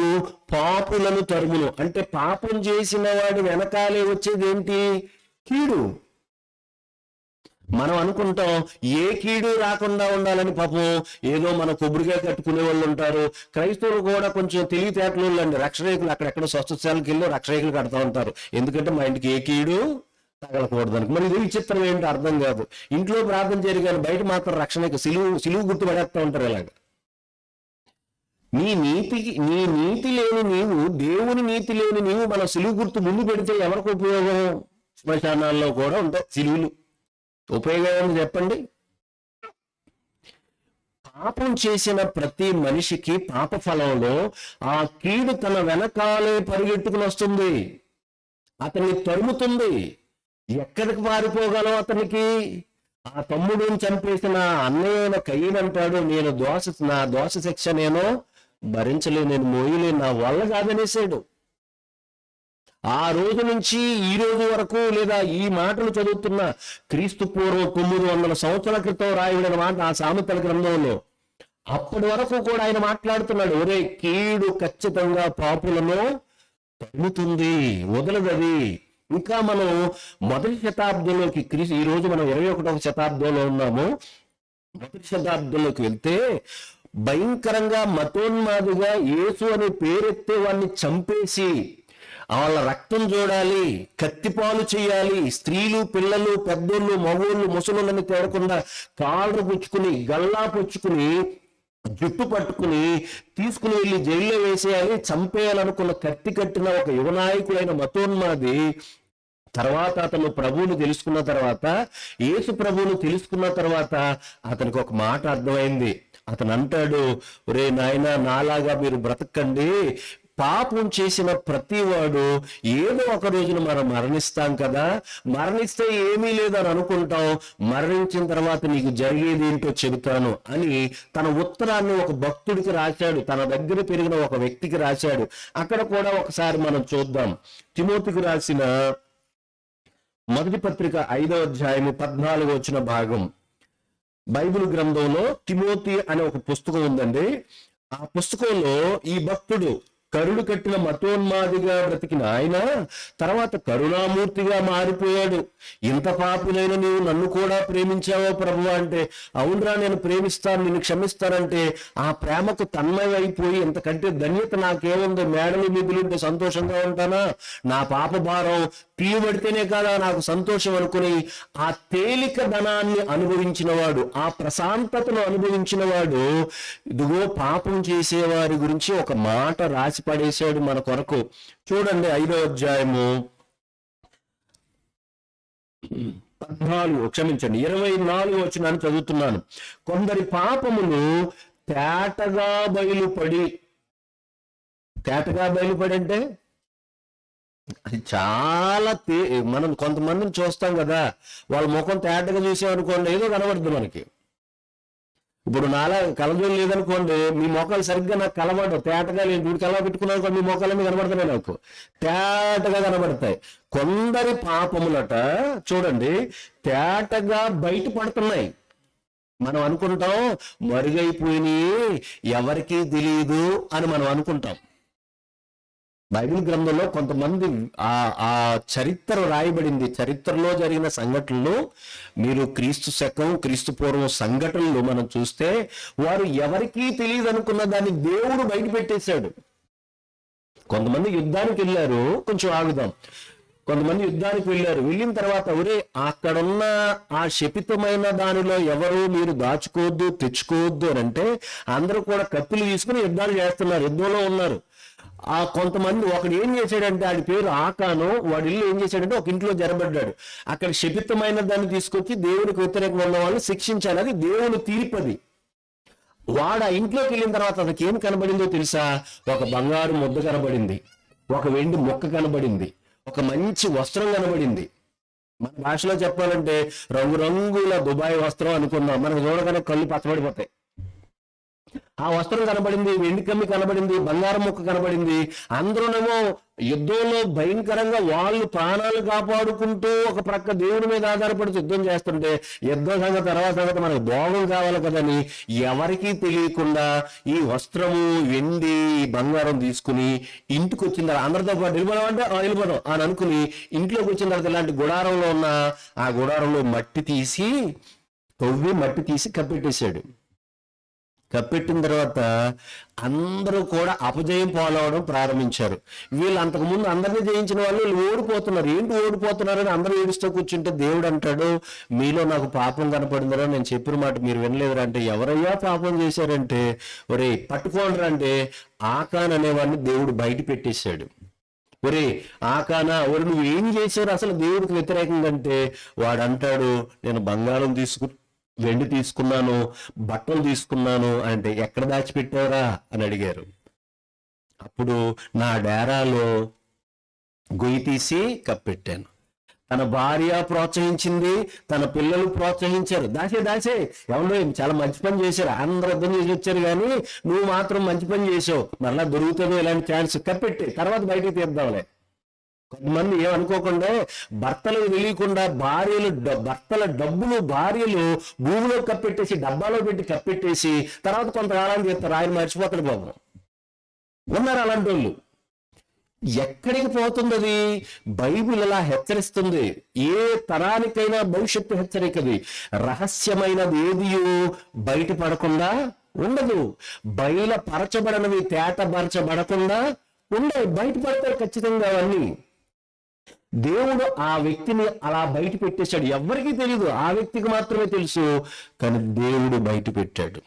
A: పాపులను తరుమును అంటే పాపం చేసిన వాడి వెనకాలే వచ్చేది ఏంటి? కీడు. మనం అనుకుంటాం ఏ కీడు రాకుండా ఉండాలని. పాపం ఏదో మన కొబ్బరికాయ కట్టుకునే వాళ్ళు ఉంటారు. క్రైస్తవులు కూడా కొంచెం తెలివితేటలు అండి, రక్షరేకులు అక్కడెక్కడ స్వస్థశాలకు వెళ్ళి రక్షరేకులు కడతా ఉంటారు. ఎందుకంటే మా ఇంటికి ఏ కీడు తగలకూడదానికి. మరి ఇది విచిత్రం ఏంటో అర్థం కాదు. ఇంట్లో ప్రార్థన చేయరు కానీ బయట మాత్రం రక్షణకు సిలువు గుర్తు పడేస్తూ ఉంటారు. ఇలాగ నీ నీతి లేని నీవు, దేవుని నీతి లేని నీవు మన సిలువు గుర్తు ముందు పెడితే ఎవరికి ఉపయోగం? శ్మశానాల్లో కూడా ఉంటాయి సిలువులు. ఉపయోగం ఏమని చెప్పండి? పాపం చేసిన ప్రతి మనిషికి పాప ఫలంలో ఆ కీడు తన వెనకాలే పరిగెట్టుకుని వస్తుంది, అతన్ని తరుముతుంది. ఎక్కడికి పారిపోగలం అతనికి? ఆ తమ్ముడిని చంపేసిన అన్నయ్య కయ్యను అంటాడు, నా దోష శిక్ష నేను భరించలేను, నేను మోయలేను, నా వల్ల కాదనేసాడు. ఆ రోజు నుంచి ఈ రోజు వరకు, లేదా ఈ మాటలు చదువుతున్న క్రీస్తు పూర్వం 900 సంవత్సరాల క్రితం రాయబడిన మాట ఆ సామెతల గ్రంథంలో, అప్పటి వరకు కూడా ఆయన మాట్లాడుతున్నాడు, ఒరే కీడు ఖచ్చితంగా పాపులను తరుముతుంది, వదలదది. ఇంకా మనం మొదటి శతాబ్దంలోకి, ఈ రోజు మనం 21వ శతాబ్దంలో ఉన్నాము. మొదటి శతాబ్దంలోకి వెళ్తే భయంకరంగా మతోన్మాదిగా యేసు అనే పేరెత్తే వాడిని చంపేసి వాళ్ళ రక్తం చూడాలి, కత్తిపాలు చేయాలి, స్త్రీలు పిల్లలు పెద్దోళ్ళు మగోళ్ళు ముసలోళ్ళని తేడకుండా కాళ్ళు పుచ్చుకుని గల్లా పుచ్చుకుని జుట్టు పట్టుకుని తీసుకుని వెళ్ళి జైల్లో వేసేయాలి, చంపేయాలనుకున్న కత్తి కట్టిన ఒక యువనాయకుడైన మతోన్మాది తర్వాత అతను ప్రభువుని తెలుసుకున్న తర్వాత, యేసు ప్రభువుని తెలుసుకున్న తర్వాత అతనికి ఒక మాట అర్థమైంది. అతను అంటాడు, ఒరే నాయనా నాలాగా మీరు బ్రతకండి. పాపం చేసిన ప్రతి వాడు ఏదో ఒక రోజున మనం మరణిస్తాం కదా, మరణిస్తే ఏమీ లేదని అనుకుంటాం, మరణించిన తర్వాత నీకు జరిగేది ఏంటో చెబుతాను అని తన ఉత్తరాన్ని ఒక భక్తుడికి రాశాడు, తన దగ్గర పెరిగిన ఒక వ్యక్తికి రాశాడు. అక్కడ కూడా ఒకసారి మనం చూద్దాం. తిమోతికి రాసిన మొదటి పత్రిక 5వ అధ్యాయము 14వ భాగం. బైబిల్ గ్రంథంలో తిమోతి అనే ఒక పుస్తకం ఉందండి. ఆ పుస్తకంలో ఈ భక్తుడు కరుడు కట్టిన మతోన్మాదిగా బ్రతికిన ఆయన తర్వాత కరుణామూర్తిగా మారిపోయాడు. ఇంత పాపినైనా నీవు నన్ను కూడా ప్రేమించావో ప్రభు అంటే, అవునరా నేను ప్రేమిస్తాను, నిన్ను క్షమిస్తానంటే ఆ ప్రేమకు తన్మయమైపోయి ఇంతకంటే ధన్యత నాకేముంది, మేడలు మిగులుంటే సంతోషంగా ఉంటానా, నా పాప భారం తీయబడితేనే కదా నాకు సంతోషం అనుకుని ఆ తేలిక ధనాన్ని అనుభవించిన వాడు, ఆ ప్రశాంతతను అనుభవించిన వాడు ఇదిగో పాపం చేసేవారి గురించి ఒక మాట రాసి పడేశాడు మన కొరకు. చూడండి 5వ అధ్యాయము 24 వచనాన్ని చదువుతున్నాను. కొందరి పాపములు తేటగా బయలుపడి అంటే అది చాలా మనం కొంతమందిని చూస్తాం కదా, వాళ్ళ ముఖం తేటగా చూసామనుకోండి ఏదో కనబడుతుంది మనకి. ఇప్పుడు నాలా కలజోలు లేదనుకోండి, మీ మొక్కలు సరిగ్గా నాకు కలబడవు, తేటగా లేదు. ఇప్పుడు కలవ పెట్టుకున్నాను మీ మొక్కలన్నీ కనబడతాయి, నాకు తేటగా కనబడతాయి. కొందరి పాపములట చూడండి తేటగా బయటపడుతున్నాయి. మనం అనుకుంటాం మరుగైపోయినాయి ఎవరికీ తెలియదు అని మనం అనుకుంటాం. బైబిల్ గ్రంథంలో కొంతమంది ఆ చరిత్ర రాయబడింది. చరిత్రలో జరిగిన సంఘటనలు మీరు క్రీస్తు శకం క్రీస్తు పూర్వం సంఘటనలు మనం చూస్తే వారు ఎవరికీ తెలియదు అనుకున్న దాన్ని దేవుడు బయట పెట్టేశాడు. కొంతమంది యుద్ధానికి వెళ్ళారు, కొంచెం ఆగుదాం. కొంతమంది యుద్ధానికి వెళ్ళిన తర్వాత అక్కడున్న ఆ శపితమైన దానిలో ఎవరు మీరు దాచుకోవద్దు తెచ్చుకోవద్దు అని అంటే అందరూ కూడా కత్తులు తీసుకుని యుద్ధాలు చేస్తున్నారు, యుద్ధంలో ఉన్నారు. ఆ కొంతమంది ఒకడు ఏం చేశాడంటే, ఆడి పేరు ఆకాను, వాడి ఇల్లు ఏం చేశాడంటే ఒక ఇంట్లో జరబడ్డాడు. అక్కడ శపితమైన దాన్ని తీసుకొచ్చి దేవుడికి వ్యతిరేకంగా ఉన్న వాళ్ళు శిక్షించాలి, అది దేవుని తీర్పది. వాడు ఆ ఇంట్లోకి వెళ్ళిన తర్వాత అతనికి ఏం కనబడిందో తెలుసా? ఒక బంగారు ముద్ద కనబడింది, ఒక వెండి మొక్క కనబడింది, ఒక మంచి వస్త్రం కనబడింది. మన భాషలో చెప్పాలంటే రంగురంగుల దుబాయ్ వస్త్రం అనుకున్నాం, మనకు చూడగానే కళ్ళు పచ్చబడిపోతాయి. ఆ వస్త్రం కనబడింది, వెండి కమ్మి కనబడింది, బంగారం ముక్క కనబడింది. అందరూనేమో యుద్ధంలో భయంకరంగా వాళ్ళు ప్రాణాలు కాపాడుకుంటూ ఒక ప్రక్క దేవుడి మీద ఆధారపడుతూ యుద్ధం చేస్తుంటే, యుద్ధం సంగతి తర్వాత సంగతి మనకు భోగం కావాలి కదని ఎవరికీ తెలియకుండా ఈ వస్త్రము వెండి బంగారం తీసుకుని ఇంటికి వచ్చిన తర్వాత అందరితో పాటు వెళ్ళిపోదాం అని అనుకుని ఇంట్లోకి వచ్చిన తర్వాత ఇలాంటి గుడారంలో ఉన్న ఆ గుడారంలో మట్టి తీసి కప్పెట్టేశాడు. కప్పెట్టిన తర్వాత అందరూ కూడా అపజయం పాలవడం ప్రారంభించారు. వీళ్ళు అంతకుముందు అందరినీ జయించిన వాళ్ళు ఓడిపోతున్నారు. ఏంటి ఓడిపోతున్నారని అందరూ ఏడుస్తూ కూర్చుంటే దేవుడు అంటాడు, మీలో నాకు పాపం కనపడిందరో నేను చెప్పిన మాట మీరు వినలేదురా అంటే, ఎవరయ్యా పాపం చేశారంటే పట్టుకోండి అంటే ఆకాన్ అనేవాడిని దేవుడు బయట పెట్టేశాడు. ఆకానా నువ్వు ఏం చేశారు అసలు దేవుడికి వ్యతిరేకంగా అంటే, వాడు అంటాడు నేను బంగారం వెండి తీసుకున్నాను, బట్టలు తీసుకున్నాను అంటే, ఎక్కడ దాచిపెట్టావురా అని అడిగారు. అప్పుడు నా డేరాలో గొయ్యి తీసి కప్పెట్టాను. తన భార్య ప్రోత్సహించింది, తన పిల్లలు ప్రోత్సహించారు, దాసే ఎవరో చాలా మంచి పని చేశారు, అందరూ అర్థం చేసి వచ్చారు, కానీ నువ్వు మాత్రం మంచి పని చేసావు, మళ్ళా దొరుకుతుందో ఇలాంటి ఛాన్స్, కప్పెట్టి తర్వాత బయటికి తీద్దాంలే. కొంతమంది ఏమనుకోకుండా భర్తలకు తెలియకుండా భర్తల డబ్బులు భార్యలు భూమిలో కప్పెట్టేసి డబ్బాలో పెట్టి కప్పెట్టేసి తర్వాత కొంతకాలానికి చెప్తారు, ఆయన మర్చిపోతాడు బాబు. ఉన్నారు అలాంటి వాళ్ళు. ఎక్కడికి పోతుంది అది? బైబిల్ అలా హెచ్చరిస్తుంది. ఏ తరానికైనా భవిష్యత్తు హెచ్చరికది. రహస్యమైనది ఏది బయటపడకుండా ఉండదు, బయలుపరచబడనవి తేటపరచబడకుండా ఉండవు, బయటపడతాయి ఖచ్చితంగా అవన్నీ. దేవుడు ఆ వ్యక్తిని అలా బయట పెట్టేశాడు, ఎవరికీ తెలియదు, ఆ వ్యక్తికి మాత్రమే తెలుసు. కానీ దేవుడు బయట పెట్టాడు,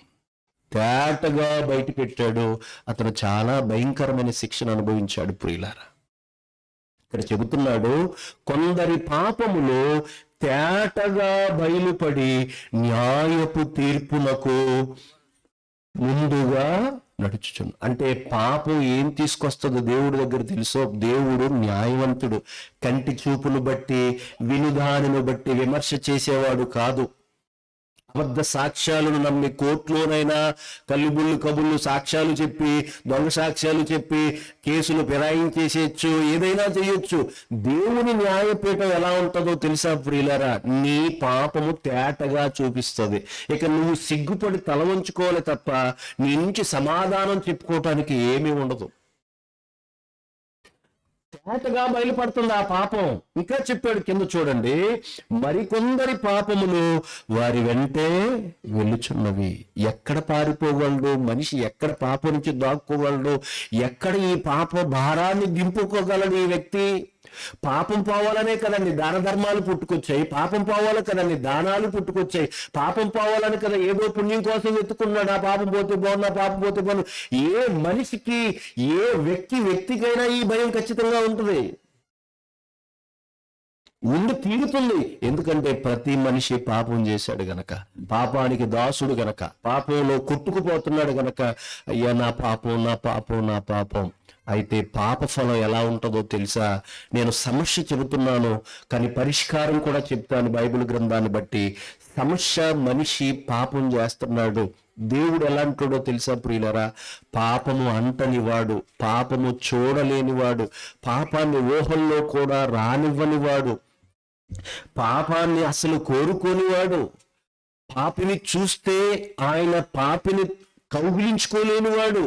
A: తేటగా బయట పెట్టాడు. అతను చాలా భయంకరమైన శిక్షను అనుభవించాడు. ప్రియులారా, ఇక్కడ చెబుతున్నాడు, కొందరి పాపములు తేటగా బయలుపడి న్యాయపు తీర్పునకు ముందుగా నడుచుచుండు. అంటే పాపం ఏం తీసుకొస్తుందో దేవుడి దగ్గర తెలుసో. దేవుడు న్యాయవంతుడు, కంటి చూపును బట్టి వినుదానిని బట్టి విమర్శ చేసేవాడు కాదు. అబద్ధ సాక్ష్యాలను నమ్మి కోర్టులోనైనా కల్లుబుళ్ళు కబుళ్ళు సాక్ష్యాలు చెప్పి దొంగ సాక్ష్యాలు చెప్పి కేసులు ఫిరాయించేసేయచ్చు, ఏదైనా చేయొచ్చు. దేవుని న్యాయపీఠం ఎలా ఉంటుందో తెలుసా ప్రియులారా? నీ పాపము తేటగా చూపిస్తుంది. ఇక నువ్వు సిగ్గుపడి తల వంచుకోవాలి తప్ప నీ నుంచి సమాధానం చెప్పుకోవటానికి ఏమీ ఉండదు. తేటగా బయలుపడుతుంది ఆ పాపం. ఇంకా చెప్పాడు కింద చూడండి, మరికొందరి పాపములు వారి వెంటే వెళ్ళుచున్నవి. ఎక్కడ పారిపోగలడు మనిషి? ఎక్కడ పాపం నుంచి దాక్కోగలడు? ఎక్కడ ఈ పాప భారాన్ని దింపుకోగలడు ఈ వ్యక్తి? పాపం పోవాలనే కదండి దాన ధర్మాలు పుట్టుకొచ్చాయి, పాపం పోవాలి కదండి దానాలు పుట్టుకొచ్చాయి, పాపం పోవాలని కదా ఏదో పుణ్యం కోసం వెతుకున్నాడు. ఆ పాపం పోతే బాగున్నా, పాపం పోతే బాగున్నా. ఏ మనిషికి, ఏ వ్యక్తికైనా ఈ భయం ఖచ్చితంగా ఉంటుంది, ఉండి తీరుతుంది. ఎందుకంటే ప్రతి మనిషి పాపం చేశాడు గనక, పాపానికి దాసుడు గనక, పాపంలో కొట్టుకుపోతున్నాడు గనక, అయ్యా నా పాపం, నా పాపం, నా పాపం. అయితే పాప ఫలం ఎలా ఉంటుందో తెలుసా? నేను సమస్య చెబుతున్నాను కానీ పరిష్కారం కూడా చెప్తాను బైబిల్ గ్రంథాన్ని బట్టి. సమస్య, మనిషి పాపం చేస్తున్నాడు. దేవుడు ఎలాంటాడో తెలుసా ప్రియులరా? పాపము అంటనివాడు, పాపము చూడలేనివాడు, పాపాన్ని ఊహల్లో కూడా రానివ్వనివాడు, పాపాన్ని అసలు కోరుకోనివాడు, పాపిని చూస్తే ఆయన పాపిని కౌగిలించుకోలేనివాడు,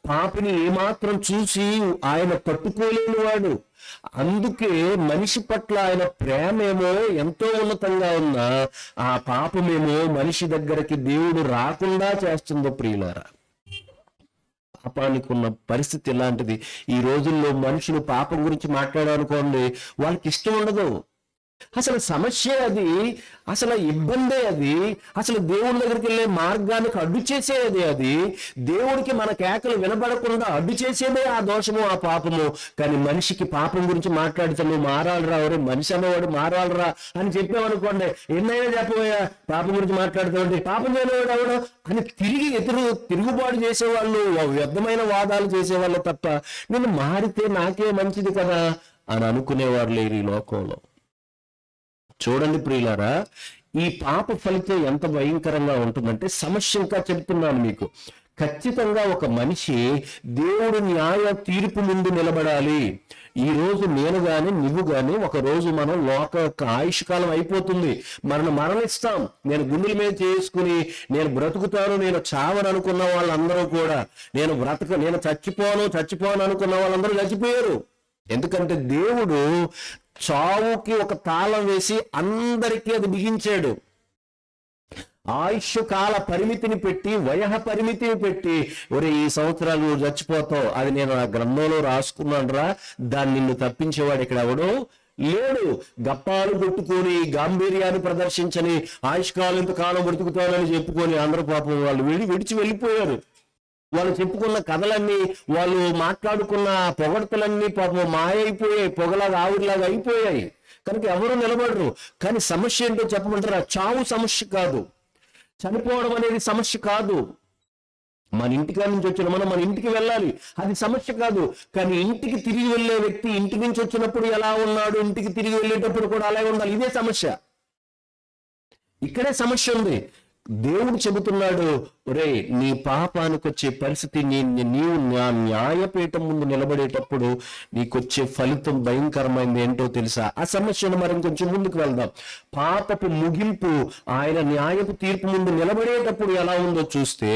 A: పాపిని ఏమాత్రం చూసి ఆయన పట్టుకోలేనివాడు. అందుకే మనిషి పట్ల ఆయన ప్రేమేమో ఎంతో ఉన్నతంగా ఉన్నా ఆ పాపమేమో మనిషి దగ్గరికి దేవుడు రాకుండా చేస్తుందో ప్రియులారా. పాపానికి ఉన్న పరిస్థితి ఎలాంటిది? ఈ రోజుల్లో మనుషులు పాపం గురించి మాట్లాడాలనుకోండి, వాళ్ళకి ఇష్టం ఉండదు. అసలు సమస్య అది, అసలు ఇబ్బందే అది, అసలు దేవుడి దగ్గరికి వెళ్ళే మార్గానికి అడ్డు చేసేది అది, దేవుడికి మన కేకలు వినబడకుండా అడ్డు చేసేదే ఆ దోషము, ఆ పాపము. కానీ మనిషికి పాపం గురించి మాట్లాడితే నువ్వు మారాలరా, ఎవరే మనిషి అన్నవాడు మారాలరా అని చెప్పామనుకోండి, ఎన్నైనా చెప్పబోయా పాపం గురించి మాట్లాడుతామంటే పాపం చేయలేవాడు ఎవడు అని తిరుగుబాటు చేసేవాళ్ళు, వ్యర్థమైన వాదాలు చేసేవాళ్ళు తప్ప నేను మారితే నాకే మంచిది కదా అని అనుకునేవారు లేరు ఈ లోకంలో. చూడండి ప్రియులారా, ఈ పాప ఫలితం ఎంత భయంకరంగా ఉంటుందంటే, సమస్య ఇంకా చెప్తున్నాను మీకు. ఖచ్చితంగా ఒక మనిషి దేవుడు న్యాయ తీర్పు ముందు నిలబడాలి. ఈ రోజు నేను గాని నువ్వు గాని ఒక రోజు మనం లోక యొక్క ఆయుష్కాలం అయిపోతుంది, మరణిస్తాం. నేను గుండెల మీద చేసుకుని నేను బ్రతుకుతాను, నేను చావని అనుకున్న వాళ్ళందరూ కూడా, నేను చచ్చిపోను అనుకున్న వాళ్ళందరూ చచ్చిపోయారు. ఎందుకంటే దేవుడు చావుకి ఒక తాళం వేసి అందరికీ అది బిగించాడు. ఆయుష్ కాల పరిమితిని పెట్టి, వయః పరిమితిని పెట్టి, ఒరే ఈ సంవత్సరాలు నువ్వు చచ్చిపోతావు, అది నేను ఆ గ్రంథంలో రాసుకున్నాను రా, దాన్ని నిన్ను తప్పించేవాడు ఇక్కడ ఎవడు లేడు. గప్పాలు కొట్టుకొని, గాంభీర్యాన్ని ప్రదర్శించని, ఆయుష్కాలం ఇంతకాలం బ్రతుకుతానని చెప్పుకొని అందరూ పాపం వాళ్ళు విడిచి వెళ్ళిపోయారు. వాళ్ళు చెప్పుకున్న కథలన్నీ, వాళ్ళు మాట్లాడుకున్న పొగడతలన్నీ పాపం మాయైపోయాయి, పొగలాగా ఆవిరిలాగా అయిపోయాయి. కనుక ఎవరు నిలబడరు. కానీ సమస్య ఏంటో చెప్పమంటారా? చావు సమస్య కాదు, చనిపోవడం అనేది సమస్య కాదు. మన ఇంటికా నుంచి వచ్చిన మన ఇంటికి వెళ్ళాలి, అది సమస్య కాదు. కానీ ఇంటికి తిరిగి వెళ్ళే వ్యక్తి ఇంటి నుంచి వచ్చినప్పుడు ఎలా ఉన్నాడు, ఇంటికి తిరిగి వెళ్ళేటప్పుడు కూడా అలాగే ఉండాలి. ఇదే సమస్య, ఇక్కడే సమస్య ఉంది. దేవుడు చెబుతున్నాడు, ఒరే నీ పాపానికి వచ్చే పరిస్థితి, నీవు న్యాయపీఠం ముందు నిలబడేటప్పుడు నీకొచ్చే ఫలితం భయంకరమైంది ఏంటో తెలుసా? ఆ సమస్యను మరి ఇంకొంచెం ముందుకు వెళ్దాం. పాపపు ముగింపు ఆయన న్యాయపు తీర్పు ముందు నిలబడేటప్పుడు ఎలా ఉందో చూస్తే,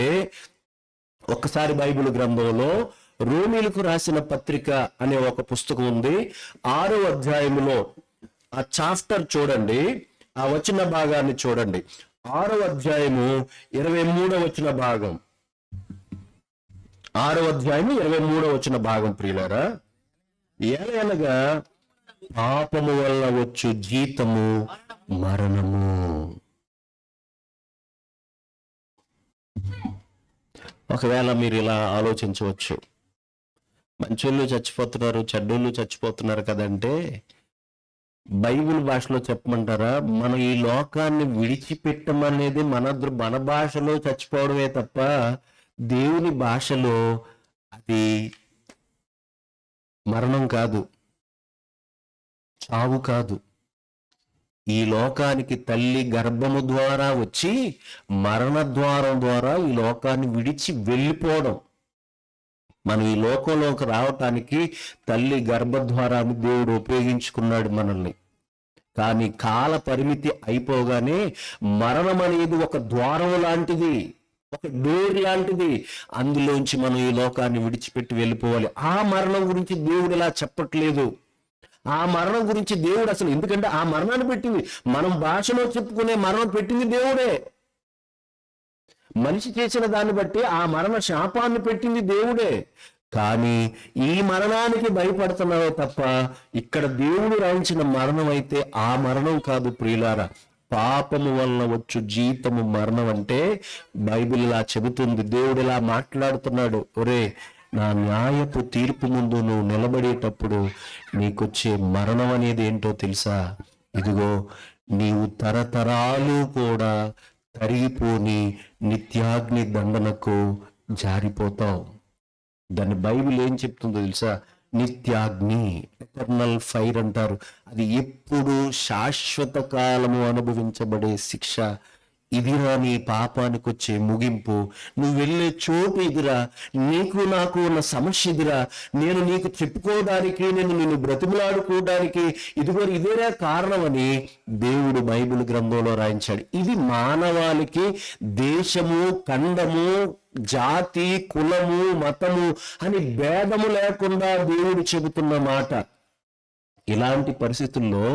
A: ఒక్కసారి బైబిల్ గ్రంథంలో రోమీలకు రాసిన పత్రిక అనే ఒక పుస్తకం ఉంది. 6వ అధ్యాయంలో ఆ చాప్టర్ చూడండి, ఆ వచన భాగాన్ని చూడండి. 6వ అధ్యాయము 23వ వచన భాగం. 6వ అధ్యాయము 23వ వచన భాగం. ప్రియులారా, ఏలయనగా పాపము వల్ల వచ్చు జీతము మరణము. ఒకవేళ మీరు ఇలా ఆలోచించవచ్చు, మంచోళ్ళు చచ్చిపోతున్నారు, చెడ్డోళ్ళు చచ్చిపోతున్నారు కదంటే, బైబిల్ భాషలో చెప్పమంటారా? మనం ఈ లోకాన్ని విడిచిపెట్టమనేది మన భాషలో చచ్చిపోవడమే తప్ప దేవుని భాషలో అది మరణం కాదు, చావు కాదు. ఈ లోకానికి తల్లి గర్భము ద్వారా వచ్చి మరణ ద్వారం ద్వారా ఈ లోకాన్ని విడిచి వెళ్ళిపోవడం. మనం ఈ లోకంలోకి రావటానికి తల్లి గర్భద్వారాన్ని దేవుడు ఉపయోగించుకున్నాడు మనల్ని. కానీ కాల పరిమితి అయిపోగానే మరణం అనేది ఒక ద్వారం లాంటిది, ఒక డోర్ లాంటిది. అందులోంచి మనం ఈ లోకాన్ని విడిచిపెట్టి వెళ్ళిపోవాలి. ఆ మరణం గురించి దేవుడు ఇలా చెప్పట్లేదు. ఆ మరణం గురించి దేవుడు అసలు, ఎందుకంటే ఆ మరణాన్ని పెట్టింది, మనం భాషలో చెప్పుకునే మరణం పెట్టింది దేవుడే. మనిషి చేసిన దాన్ని బట్టి ఆ మరణ శాపాన్ని పెట్టింది దేవుడే. కానీ ఈ మరణానికి భయపడుతున్నావే తప్ప, ఇక్కడ దేవుడు రాయించిన మరణం అయితే ఆ మరణం కాదు ప్రియులారా. పాపము వలన వచ్చు జీతము మరణం అంటే బైబిల్ ఇలా చెబుతుంది. దేవుడు ఇలా మాట్లాడుతున్నాడు, ఒరే నా న్యాయపు తీర్పు ముందు నువ్వు నిలబడేటప్పుడు నీకొచ్చే మరణం అనేది ఏంటో తెలుసా? ఇదిగో, నీవు తరతరాలు కూడా తరిగిపోని నిత్యాగ్ని దండనకు జారిపోతావు. దాన్ని బైబిల్ ఏం చెప్తుందో తెలుసా? నిత్యాగ్ని, ఎటర్నల్ ఫైర్ అంటారు. అది ఎప్పుడు శాశ్వత కాలము అనుభవించబడే శిక్ష. ఇదిరా నీ పాపానికి వచ్చే ముగింపు. నువ్వు వెళ్ళే చోటు ఇదిరా. నీకు నాకు ఉన్న సమస్య ఇదిరా. నేను నీకు చెప్పుకోవడానికి, నేను నిన్ను బ్రతిమలాడుకోవడానికి ఇదిగో ఇదేరా కారణమని దేవుడు బైబిల్ గ్రంథంలో రాయించాడు. ఇది మానవాళికి దేశము, ఖండము, జాతి, కులము, మతము అని భేదము లేకుండా దేవుడు చెబుతున్న మాట. ఇలాంటి పరిస్థితుల్లో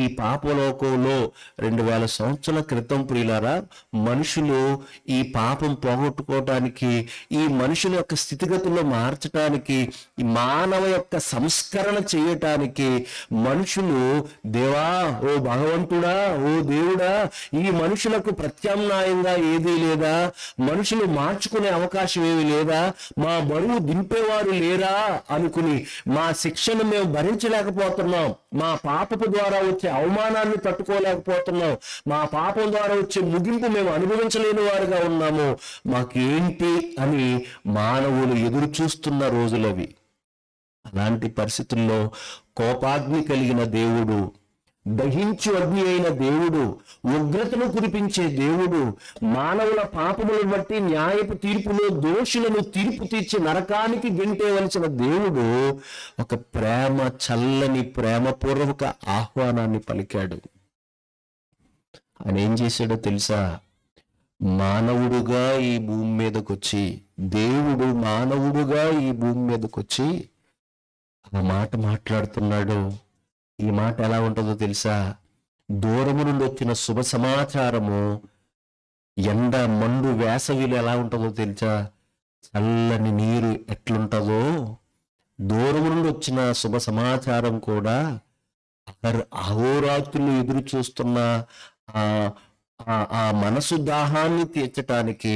A: ఈ పాపలోకంలో 2000 సంవత్సరాల క్రితం ప్రియులారా, మనుషులు ఈ పాపం పోగొట్టుకోవటానికి, ఈ మనుషుల యొక్క స్థితిగతుల్లో మార్చటానికి, ఈ మానవ యొక్క సంస్కరణ చేయటానికి మనుషులు, దేవా, ఓ భగవంతుడా, ఓ దేవుడా, ఈ మనుషులకు ప్రత్యామ్నాయంగా ఏదీ లేదా? మనుషులు మార్చుకునే అవకాశం ఏమీ లేదా? మా బరువు దింపేవారు లేరా అనుకుని మా శిక్షను మేము భరించలేకపోతున్నాం, మా పాపపు ద్వారా వచ్చే అవమానాన్ని తట్టుకోలేకపోతున్నాం, మా పాపం ద్వారా వచ్చే ముగింపు మేము అనుభవించలేని వారుగా ఉన్నాము, మాకేంటి అని మానవులు ఎదురు చూస్తున్న రోజులవి. అలాంటి పరిస్థితుల్లో కోపాగ్ని కలిగిన దేవుడు, దహించు అగ్ని అయిన దేవుడు, ఉగ్రతను కురిపించే దేవుడు, మానవుల పాపములను బట్టి న్యాయపు తీర్పులో దోషులను తీర్పు తీర్చి నరకానికి గెంటేవలసిన దేవుడు ఒక ప్రేమ, చల్లని ప్రేమపూర్వక ఆహ్వానాన్ని పలికాడు. ఆయన ఏం చేశాడో తెలుసా? మానవుడుగా ఈ భూమి మీదకి వచ్చి, దేవుడు మానవుడుగా ఈ భూమి మీదకి వచ్చి ఆ మాట మాట్లాడుతున్నాడు. ఈ మాట ఎలా ఉంటుందో తెలుసా? దూరము నుండి వచ్చిన శుభ సమాచారము ఎండ మండు వేసవిలో ఎలా ఉంటుందో తెలుసా? చల్లని నీరు ఎట్లుంటుందో, దూరము నుండి వచ్చిన శుభ సమాచారం కూడా అహోరాత్రులు ఎదురు చూస్తున్న ఆ మనసు దాహాన్ని తీర్చటానికి,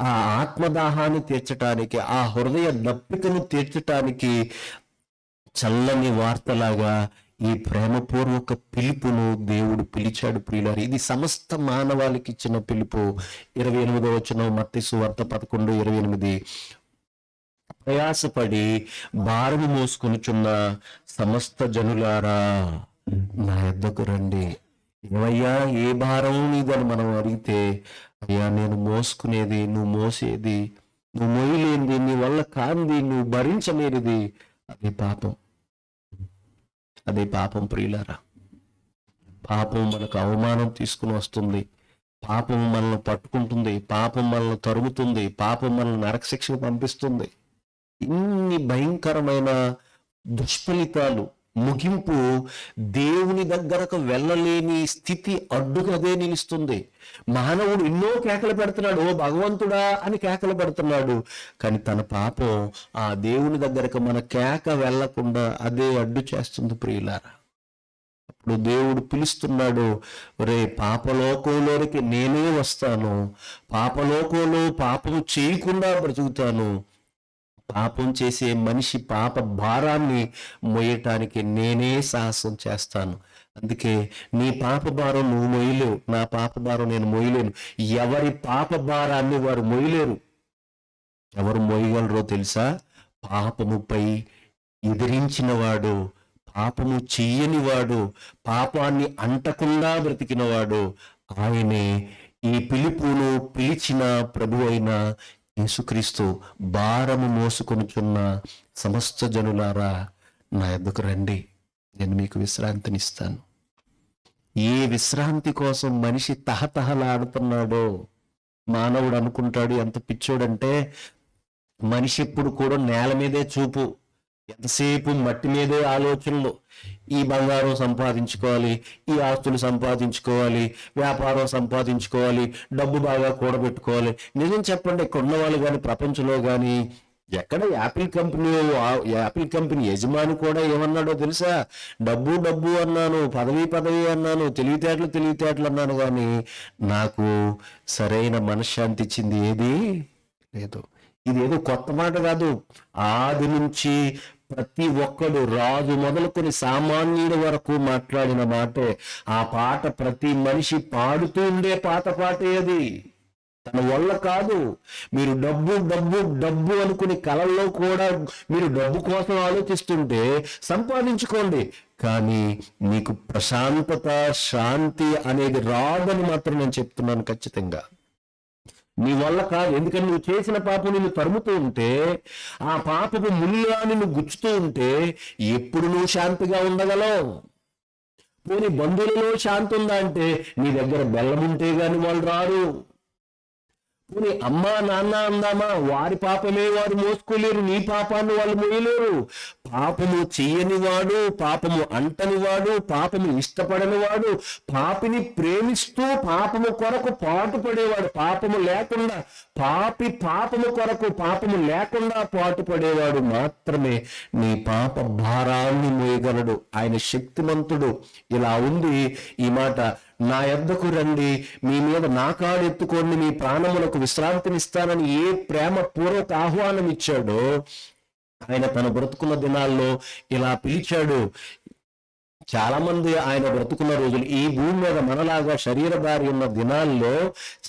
A: ఆ ఆత్మదాహాన్ని తీర్చటానికి, ఆ హృదయ దప్పికను తీర్చటానికి చల్లని వార్తలాగా ఈ ప్రేమపూర్వక పిలుపును దేవుడు పిలిచాడు ప్రియులారా. ఇది సమస్త మానవాళికి ఇచ్చిన పిలుపు. 28వ వచనం, మత్తయి సువార్త 11:28, ప్రయాసపడి భారము మోసుకొనుచున్న సమస్త జనులారా నా యొద్దకు రండి. ఏవయ్యా, ఏ భారం నీదని మనం అడిగితే, అయ్యా నేను మోసుకునేది, నువ్వు మోసేది, నువ్వు మోయలేనిది, నీ వల్ల కాంది, నువ్వు భరించలేనిది అదే పాపం. అదే పాపం ప్రియులారా. పాపం మనకు అవమానం తీసుకుని వస్తుంది, పాపం మనల్ని పట్టుకుంటుంది, పాపం మనల్ని తరుముతుంది, పాపం మనల్ని నరకశిక్షకు పంపిస్తుంది. ఇన్ని భయంకరమైన దుష్ఫలితాలు, ముగింపు దేవుని దగ్గరకు వెళ్ళలేని స్థితి అడ్డుకదే నిలుస్తుంది. మానవుడు ఎన్నో కేకలు పెడుతున్నాడు, ఓ భగవంతుడా అని కేకలు పెడుతున్నాడు. కానీ తన పాపం ఆ దేవుని దగ్గరకు మన కేక వెళ్లకుండా అదే అడ్డు చేస్తుంది ప్రియులారా. అప్పుడు దేవుడు పిలుస్తున్నాడు, రే పాపలోకంలోనికి నేనే వస్తాను, పాపలోకంలో పాపం చేయకుండా బ్రతుకుతాను, పాపం చేసే మనిషి పాప భారాన్ని మోయటానికి నేనే సాహసం చేస్తాను. అందుకే నీ పాప భారం నువ్వు మోయలేవు, నా పాప భారం నేను మోయలేను. ఎవరి పాప భారాన్ని వారు మోయలేరు. ఎవరు మోయగలరో తెలుసా? పాపముపై ఎదిరించిన వాడు, పాపము చెయ్యని వాడు, పాపాన్ని అంటకుండా బ్రతికినవాడు, ఆయనే ఈ పిలుపును పిలిచిన ప్రభు అయిన యేసుక్రీస్తు. భారము మోసుకొనుచున్న సమస్త జనులారా నా యొద్దకు రండి, నేను మీకు విశ్రాంతినిస్తాను. ఏ విశ్రాంతి కోసం మనిషి తహతహలాడుతున్నాడో, మానవుడు అనుకుంటాడు, ఎంత పిచ్చోడంటే మనిషి ఎప్పుడు కూడా నేల మీదే చూపు, ఎంతసేపు మట్టి మీదే ఆలోచనలు. ఈ బంగారం సంపాదించుకోవాలి, ఈ ఆస్తులు సంపాదించుకోవాలి, వ్యాపారం సంపాదించుకోవాలి, డబ్బు బాగా కూడబెట్టుకోవాలి. నిజం చెప్పండి, ఇక్కడ ఉన్న వాళ్ళు కానీ ప్రపంచంలో కానీ ఎక్కడ యాపిల్ కంపెనీ యజమాని కూడా ఏమన్నాడో తెలుసా? డబ్బు డబ్బు అన్నాను, పదవి పదవి అన్నాను, తెలివితేటలు అన్నాను, కానీ నాకు సరైన మనశ్శాంతి ఇచ్చింది ఏది లేదు. ఇది ఏదో కొత్త మాట కాదు. ఆది నుంచి ప్రతి ఒక్కడు, రాజు మొదలుకొని సామాన్యుడి వరకు మాట్లాడిన మాటే. ఆ పాట ప్రతి మనిషి పాడుతూ ఉండే పాటే అది. తన వల్ల కాదు. మీరు డబ్బు డబ్బు డబ్బు అనుకుని కలల్లో కూడా మీరు డబ్బు కోసం ఆలోచిస్తుంటే సంపాదించుకోండి, కానీ మీకు ప్రశాంతత, శాంతి అనేది రాదని మాత్రం నేను చెప్తున్నాను ఖచ్చితంగా. నీ వల్ల కాదు. ఎందుకంటే నువ్వు చేసిన పాపం నిన్ను తరుముతూ ఉంటే, ఆ పాపపు ముళ్ళ నిన్ను గుచ్చుతూ ఉంటే ఎప్పుడు నువ్వు శాంతిగా ఉండగలవు? పోనీ బంధువులలో శాంతి ఉందా అంటే నీ దగ్గర బెల్లం ఉంటే గాని వాళ్ళు రారు. పోనీ అమ్మా నాన్న అందామా, వారి పాపమే వారు మోసుకోలేరు, నీ పాపాన్ని వాళ్ళు మోయలేరు. పాపము చెయ్యని వాడు, పాపము అంటని వాడు, పాపము ఇష్టపడని వాడు, పాపిని ప్రేమిస్తూ పాపము కొరకు పాటుపడేవాడు, పాపము లేకుండా పాపము కొరకు పాపము లేకుండా పాటుపడేవాడు మాత్రమే నీ పాప భారాన్ని మోయగలడు. ఆయన శక్తిమంతుడు. ఇలా ఉంది ఈ మాట, నా యొద్దకు రండి, మీ మీద నా కాడు ఎత్తుకోండి, మీ ప్రాణములకు విశ్రాంతినిస్తానని ఏ ప్రేమ పూర్వక ఆహ్వానం ఇచ్చాడో ఆయన తన బ్రతుకున్న దినాల్లో ఇలా పిలిచాడు. చాలా మంది ఆయన బ్రతుకున్న రోజులు ఈ భూమి మీద మనలాగా శరీరధారి ఉన్న దినాల్లో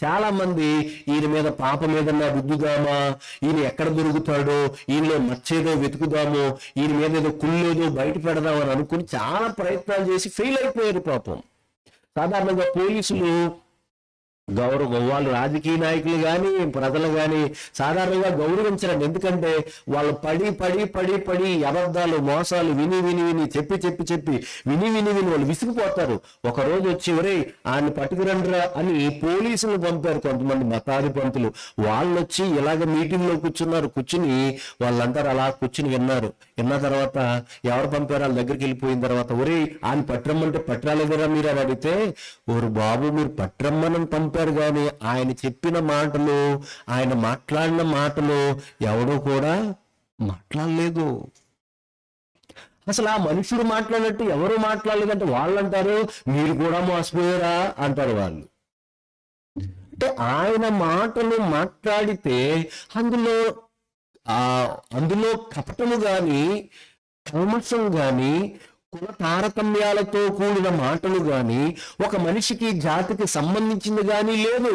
A: చాలా మంది ఈయన మీద పాపం ఏదన్నా రుద్దుదామా, ఈయన ఎక్కడ దొరుకుతాడో, ఈయనలో మచ్చేదో వెతుకుదామో, ఈయన మీద ఏదో కుళ్ళేదో బయట పెడదామని అనుకుని చాలా ప్రయత్నాలు చేసి ఫెయిల్ అయిపోయారు పాపం. సాధారణంగా పోలీసులు వాళ్ళు రాజకీయ నాయకులు కానీ ప్రజలు కానీ సాధారణంగా గౌరవించరండి. ఎందుకంటే వాళ్ళు పడి అబద్ధాలు మోసాలు విని చెప్పి వాళ్ళు విసిగిపోతారు. ఒక రోజు వచ్చి ఆయన్ని పట్టుకురండిరా అని పోలీసులు పంపారు కొంతమంది మతాధిపంతులు. వాళ్ళు వచ్చి ఇలాగ మీటింగ్ లో కూర్చుని వాళ్ళందరూ అలా కూర్చుని విన్న తర్వాత ఎవరు పంపారు వాళ్ళ దగ్గరికి వెళ్ళిపోయిన తర్వాత ఆయన పట్టరమ్మంటే పట్టరాలేదరా మీరు అని అడిగితే, ఓరు బాబు మీరు పట్టరమ్మని పంపారు కానీ ఆయన చెప్పిన మాటలు, ఆయన మాట్లాడిన మాటలు ఎవడో కూడా మాట్లాడలేదు. అసలు ఆ మనుషుడు మాట్లాడినట్టు ఎవరు మాట్లాడలేదంటే వాళ్ళు అంటారు మీరు కూడా మోసపోయారా అంటారు వాళ్ళు. అంటే ఆయన మాటలు మాట్లాడితే అందులో కపటము గాని, కల్మషం గాని, కుల తారతమ్యాలతో కూడిన మాటలు గాని, ఒక మనిషికి జాతికి సంబంధించింది గాని లేదు.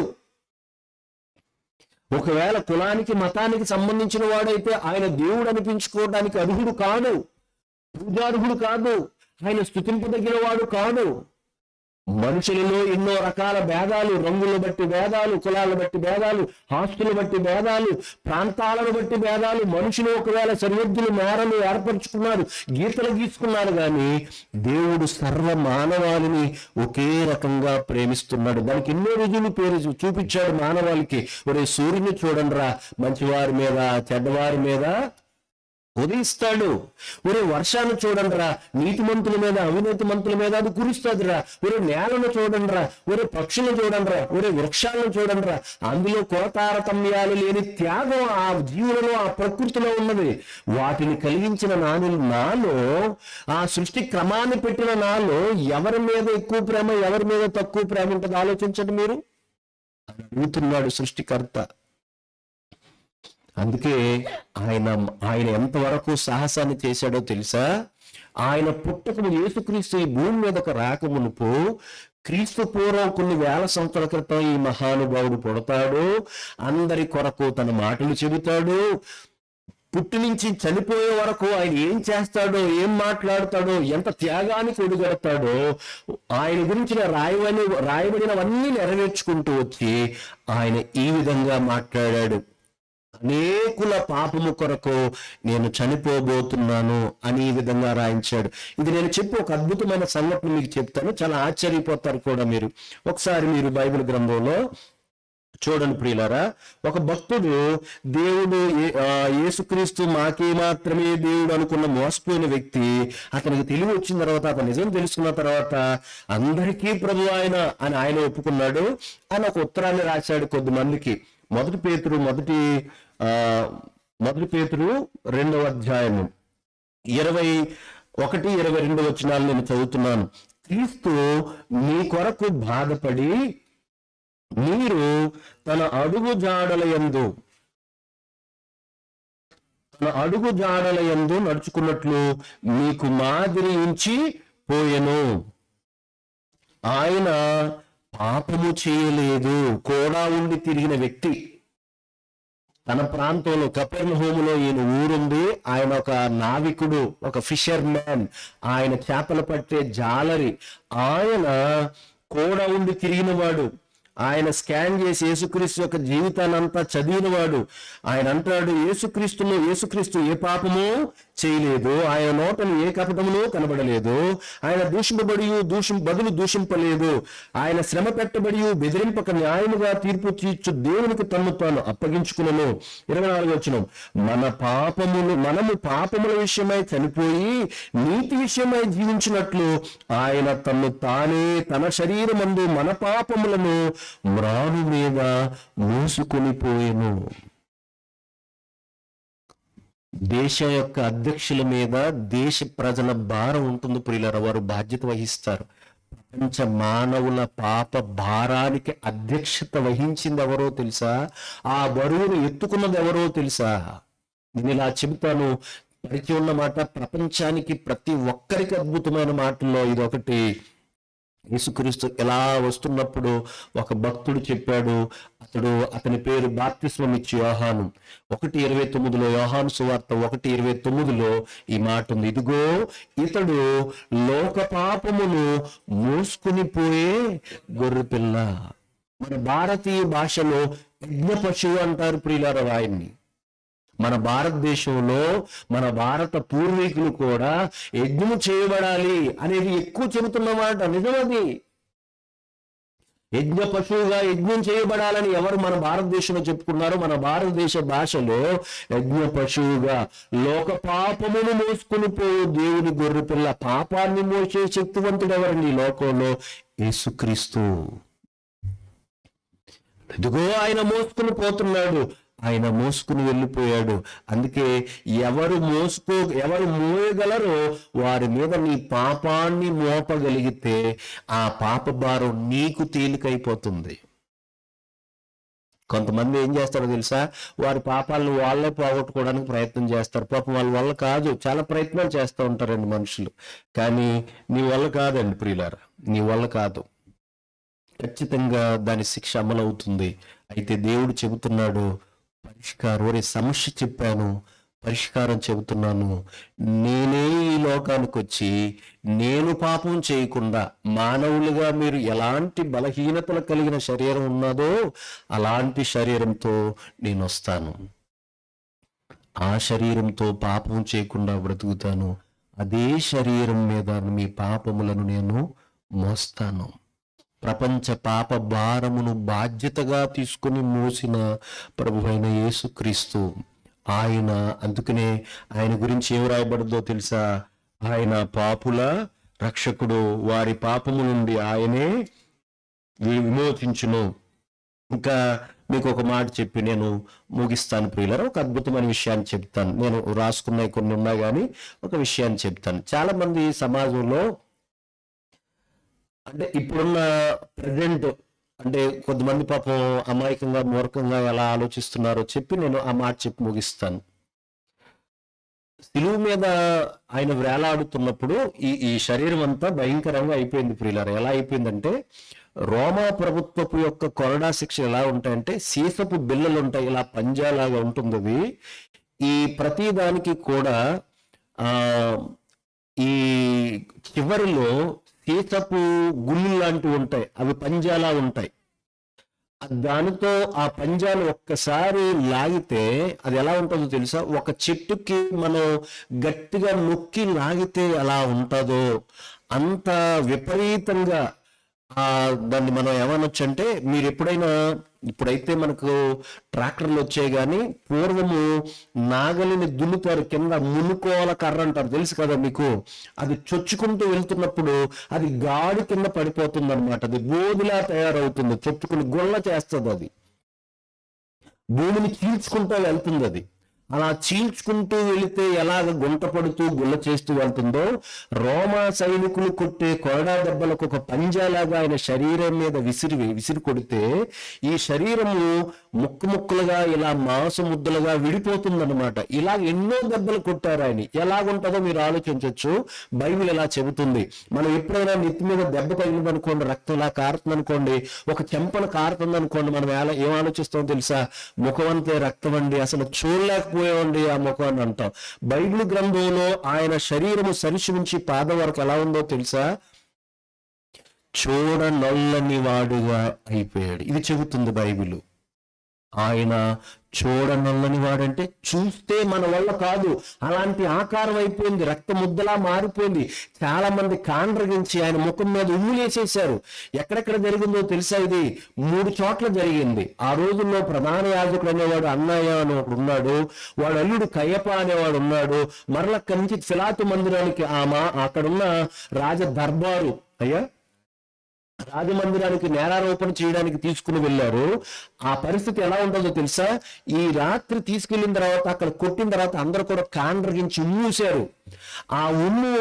A: ఒకవేళ కులానికి మతానికి సంబంధించిన వాడైతే ఆయన దేవుడు అనిపించుకోవడానికి అర్హుడు కాదు, పూజార్హుడు కాదు, ఆయన స్తుతింపదగిన వాడు కాదు. మనుషులలో ఎన్నో రకాల భేదాలు, రంగులను బట్టి భేదాలు, కులాలను బట్టి భేదాలు, ఆస్తులు బట్టి భేదాలు, ప్రాంతాలను బట్టి భేదాలు. మనుషులు ఒకవేళ సరిహద్దులు మేరలు ఏర్పరచుకున్నారు, గీతలు గీసుకున్నారు, కానీ దేవుడు సర్వ మానవాళిని ఒకే రకంగా ప్రేమిస్తున్నాడు. దానికి ఎన్నో రుజువులు చూపించాడు మానవాళికి. సూర్యుని చూడండిరా, మంచివారి మీద చెడ్డవారి మీద ఉదయిస్తాడు. వర్షాన్ని చూడండిరా, నీతిమంతుల మీద అవినీతిమంతుల మీద అది కురుస్తుందిరా. నేలను చూడండిరా, పక్షులను చూడండిరా, వృక్షాలను చూడండిరా. అందులో కులతారతమ్యాలు లేని త్యాగం ఆ జీవులలో, ఆ ప్రకృతిలో ఉన్నది. వాటిని కలిగించిన నాలో, ఆ సృష్టి క్రమాన్ని పెట్టిన నాలో ఎవరి మీద ఎక్కువ ప్రేమ, ఎవరి మీద తక్కువ ప్రేమ ఉంటుంది ఆలోచించండి మీరు. అడుగుతున్నాడు సృష్టికర్త. అందుకే ఆయన ఎంతవరకు సాహసాన్ని చేశాడో తెలుసా? ఆయన పుట్టకము యేసుక్రీస్తు ఈ భూమి మీదకు రాకమునుపు, క్రీస్తు పూర్వం కొన్ని వేల సంవత్సరాల క్రితం ఈ మహానుభావుడు పుడతాడు, అందరి కొరకు తన మాటలు చెబుతాడు. పుట్టి నుంచి చనిపోయే వరకు ఆయన ఏం చేస్తాడో, ఏం మాట్లాడతాడో, ఎంత త్యాగానికి ఒడిగడతాడో, ఆయన గురించి రాయబడినవన్నీ నెరవేర్చుకుంటూ వచ్చి ఆయన ఈ విధంగా మాట్లాడాడు. అనేకుల పాపము కొరకు నేను చనిపోబోతున్నాను అని ఈ విధంగా రాయించాడు. ఇది నేను చెప్పి ఒక అద్భుతమైన సంఘటన మీకు చెప్తాను, చాలా ఆశ్చర్యపోతారు కూడా మీరు. ఒకసారి మీరు బైబిల్ గ్రంథంలో చూడండి ప్రియులారా, ఒక భక్తుడు దేవుడు యేసుక్రీస్తు మాకే మాత్రమే దేవుడు అనుకున్న మోసపోయిన వ్యక్తి, అతనికి తెలివి వచ్చిన తర్వాత, అతను నిజం తెలుసుకున్న తర్వాత అందరికీ ప్రభు ఆయన అని ఆయన ఒప్పుకున్నాడు అని ఒక ఉత్తరాన్ని రాశాడు కొద్దిమందికి. మొదటి పేతురు 2వ అధ్యాయము 21-22 వచనాలు నేను చదువుతున్నాను. క్రీస్తు మీ కొరకు బాధపడి మీరు తన అడుగు జాడలయందు నడుచుకున్నట్లు మీకు మాదిరి ఉంచి పోయెను. ఆయన పాపము చేయలేదు. కూడా ఉండి తిరిగిన వ్యక్తి. తన ప్రాంతంలో కపెర్నహూములో ఈయన ఊరుంది. ఆయన ఒక నావికుడు, ఒక ఫిషర్ మ్యాన్, ఆయన చేపలు పట్టే జాలరి. ఆయన కూడా ఉండి తిరిగిన వాడు. ఆయన స్కాన్ చేసి యేసుక్రీస్తు యొక్క జీవితాన్ని అంతా చదివిన వాడు. ఆయన అంటాడు, యేసుక్రీస్తు ఏ పాపము చేయలేదు, ఆయన నోటను ఏ కపటమును కనబడలేదు, ఆయన బదులు దూషింపలేదు, ఆయన శ్రమ పెట్టబడి బెదిరింపక న్యాయముగా తీర్పు తీర్చు దేవునికి తన్ను తాను అప్పగించుకునను. 24 వచనం, మనము పాపముల విషయమై చనిపోయి నీతి విషయమై జీవించినట్లు ఆయన తన్ను తానే తన శరీరమందు మన పాపములను మ్రాను మీద మోసుకొని పోయెను. దేశ యొక్క అధ్యక్షుల మీద దేశ ప్రజల భారం ఉంటుంది ప్రియులారా, వారు బాధ్యత వహిస్తారు. ప్రపంచ మానవుల పాప భారానికి అధ్యక్షత వహించింది ఎవరో తెలుసా? ఆ బరువును ఎత్తుకున్నది ఎవరో తెలుసా? నేను ఇలా చెబుతాను, పరిచయం ఉన్న మాట, ప్రపంచానికి ప్రతి ఒక్కరికి అద్భుతమైన మాటల్లో ఇదొకటి. యేసుక్రీస్తు ఎలా వస్తున్నప్పుడు ఒక భక్తుడు చెప్పాడు, అతని పేరు బాప్తిస్మం ఇచ్చి యోహాను. 1:29 యోహాను సువార్త 1:29 ఈ మాట ఉంది, ఇదిగో ఇతడు లోక పాపమును మోసుకుని పోయే గొర్రెపిల్ల. మన భారతీయ భాషలో యజ్ఞ పశువు అంటారు ప్రియులారా ఆయన్ని. మన భారతదేశంలో మన భారత పూర్వీకులు కూడా యజ్ఞము చేయబడాలి అనేది ఎక్కువ చెబుతున్నమాట. నిజమది. యజ్ఞ పశువుగా యజ్ఞం చేయబడాలని ఎవరు మన భారతదేశంలో చెప్పుకున్నారో, మన భారతదేశ భాషలో యజ్ఞ పశువుగా లోక పాపమును మోసుకుని పోయే దేవుని గొర్రెపిల్ల. పాపాన్ని మోసే శక్తివంతుడు ఎవరండి ఈ లోకంలో? యేసుక్రీస్తు. ఇదిగో ఆయన మోసుకుని పోతున్నాడు, ఆయన మోసుకుని వెళ్ళిపోయాడు. అందుకే ఎవరు మోయగలరో వారి మీద నీ పాపాన్ని మోపగలిగితే ఆ పాప భారం నీకు తేలికైపోతుంది. కొంతమంది ఏం చేస్తారో తెలుసా? వారి పాపాలను వాళ్ళే పోగొట్టుకోవడానికి ప్రయత్నం చేస్తారు. పాపం వాళ్ళ వల్ల కాదు, చాలా ప్రయత్నాలు చేస్తూ ఉంటారండి మనుషులు. కానీ నీ వల్ల కాదండి ప్రియులారా, నీ వల్ల కాదు. ఖచ్చితంగా దాని శిక్ష అమలవుతుంది. అయితే దేవుడు చెబుతున్నాడు సమస్య చెప్పాను, పరిష్కారం చెబుతున్నాను. నేనే ఈ లోకానికి వచ్చి నేను పాపం చేయకుండా, మానవులుగా మీరు ఎలాంటి బలహీనతలు కలిగిన శరీరం ఉన్నదో అలాంటి శరీరంతో నేను వస్తాను. ఆ శరీరంతో పాపం చేయకుండా బ్రతుకుతాను. అదే శరీరం మీద మీ పాపములను నేను మోస్తాను. ప్రపంచ పాప భారమును బాధ్యతగా తీసుకుని మోసిన ప్రభువైన యేసుక్రీస్తు ఆయన. అందుకనే ఆయన గురించి ఏం రాయబడదో తెలుసా? ఆయన పాపుల రక్షకుడు, వారి పాపము నుండి ఆయనే విమోచించును. ఇంకా మీకు ఒక మాట చెప్పి నేను ముగిస్తాను ప్రియులారా. ఒక అద్భుతమైన విషయాన్ని చెప్తాను. నేను రాసుకున్నవి కొన్ని ఉన్నా కానీ ఒక విషయాన్ని చెప్తాను. చాలా మంది సమాజంలో, అంటే ఇప్పుడున్న ప్రజెంట్, అంటే కొంతమంది పాపం అమాయకంగా మూర్ఖంగా ఎలా ఆలోచిస్తున్నారో చెప్పి నేను ఆ మాట చెప్పి ముగిస్తాను. సిలువ మీద ఆయన వేలాడుతున్నప్పుడు ఈ శరీరం అంతా భయంకరంగా అయిపోయింది ప్రియులారా. ఎలా అయిపోయిందంటే, రోమా ప్రభుత్వపు యొక్క కొరడా శిక్ష ఎలా ఉంటాయంటే, సీసపు బిల్లలు ఉంటాయి, ఇలా పంజాలాగా ఉంటుంది అది. ఈ ప్రతి దానికి కూడా ఈ చివరిలో సీసపు గుళ్ళు లాంటివి ఉంటాయి, అవి పంజాలా ఉంటాయి. దానితో ఆ పంజాలు ఒక్కసారి లాగితే అది ఎలా ఉంటుందో తెలుసా? ఒక చెట్టుకి మనం గట్టిగా నొక్కి లాగితే ఎలా ఉంటుందో అంత విపరీతంగా దాన్ని మనం ఏమనొచ్చు అంటే, మీరు ఎప్పుడైనా, ఇప్పుడైతే మనకు ట్రాక్టర్లు వచ్చాయి, కానీ పూర్వము నాగలిని దున్నుతారు, కింద మునుకోల కర్ర అంటారు, తెలుసు కదా మీకు. అది చొచ్చుకుంటూ వెళ్తున్నప్పుడు అది గాడి కింద పడిపోతుంది అనమాట. అది బోధిలా తయారవుతుంది, చొచ్చుకుని గుల్ల చేస్తుంది, అది భూమిని చీల్చుకుంటూ వెళ్తుంది. అది అలా చీల్చుకుంటూ వెళితే ఎలాగ గుంట పడుతూ గుల్ల చేస్తూ వెళ్తుందో, రోమా సైనికులు కొట్టే కొరడా దెబ్బలకు ఒక పంజాలాగా ఆయన శరీరం మీద విసిరి కొడితే ఈ శరీరము ముక్కు ముక్కలుగా ఇలా మాంస ముద్దలుగా విడిపోతుందన్నమాట. ఇలా ఎన్నో దెబ్బలు కొట్టారు ఆయన. ఎలాగుంటుందో మీరు ఆలోచించవచ్చు. బైబిల్ ఎలా చెబుతుంది. మనం ఎప్పుడైనా నెత్తి మీద దెబ్బ తగిలిందనుకోండి, రక్తం ఇలా కారుతుంది అనుకోండి, ఒక చెంపను కారుతుంది అనుకోండి, మనం ఏం ఆలోచిస్తామో తెలుసా? ముఖం అంతే రక్తం అండి, అసలు చూడలేకపోయామండి ఆ ముఖాన్ని అంటాం. బైబిల్ గ్రంథంలో ఆయన శరీరము సరిచి నుంచి పాదం వరకు ఎలా ఉందో తెలుసా? చూడనొల్లని వాడుగా అయిపోయాడు. ఇది చెబుతుంది బైబిల్. ఆయన చూడనొల్లని వాడంటే చూస్తే మన వల్ల కాదు, అలాంటి ఆకారం అయిపోయింది, రక్త ముద్దలా మారిపోయింది. చాలా మంది కాండ్రగించి ఆయన ముఖం మీద ఉమ్ములేసేశారు. ఎక్కడెక్కడ జరిగిందో తెలుసా? ఇది 3 చోట్ల జరిగింది. ఆ రోజుల్లో ప్రధాన యాజకుడు అనేవాడు అన్నయ్య అని ఒకడు ఉన్నాడు, వాడు అల్లుడు కయ్యప అనేవాడు ఉన్నాడు. మరల అక్కడి నుంచి ఫిలాతు మందిరానికి అక్కడున్న రాజ దర్బారు రాజమందిరానికి నేరారోపణ చేయడానికి తీసుకుని వెళ్ళారు. ఆ పరిస్థితి ఎలా ఉంటుందో తెలుసా? ఈ రాత్రి తీసుకెళ్లిన తర్వాత అక్కడ కొట్టిన తర్వాత అందరూ కూడా కాండ్రగించి ఉమ్మూశారు. ఆ ఉమ్ము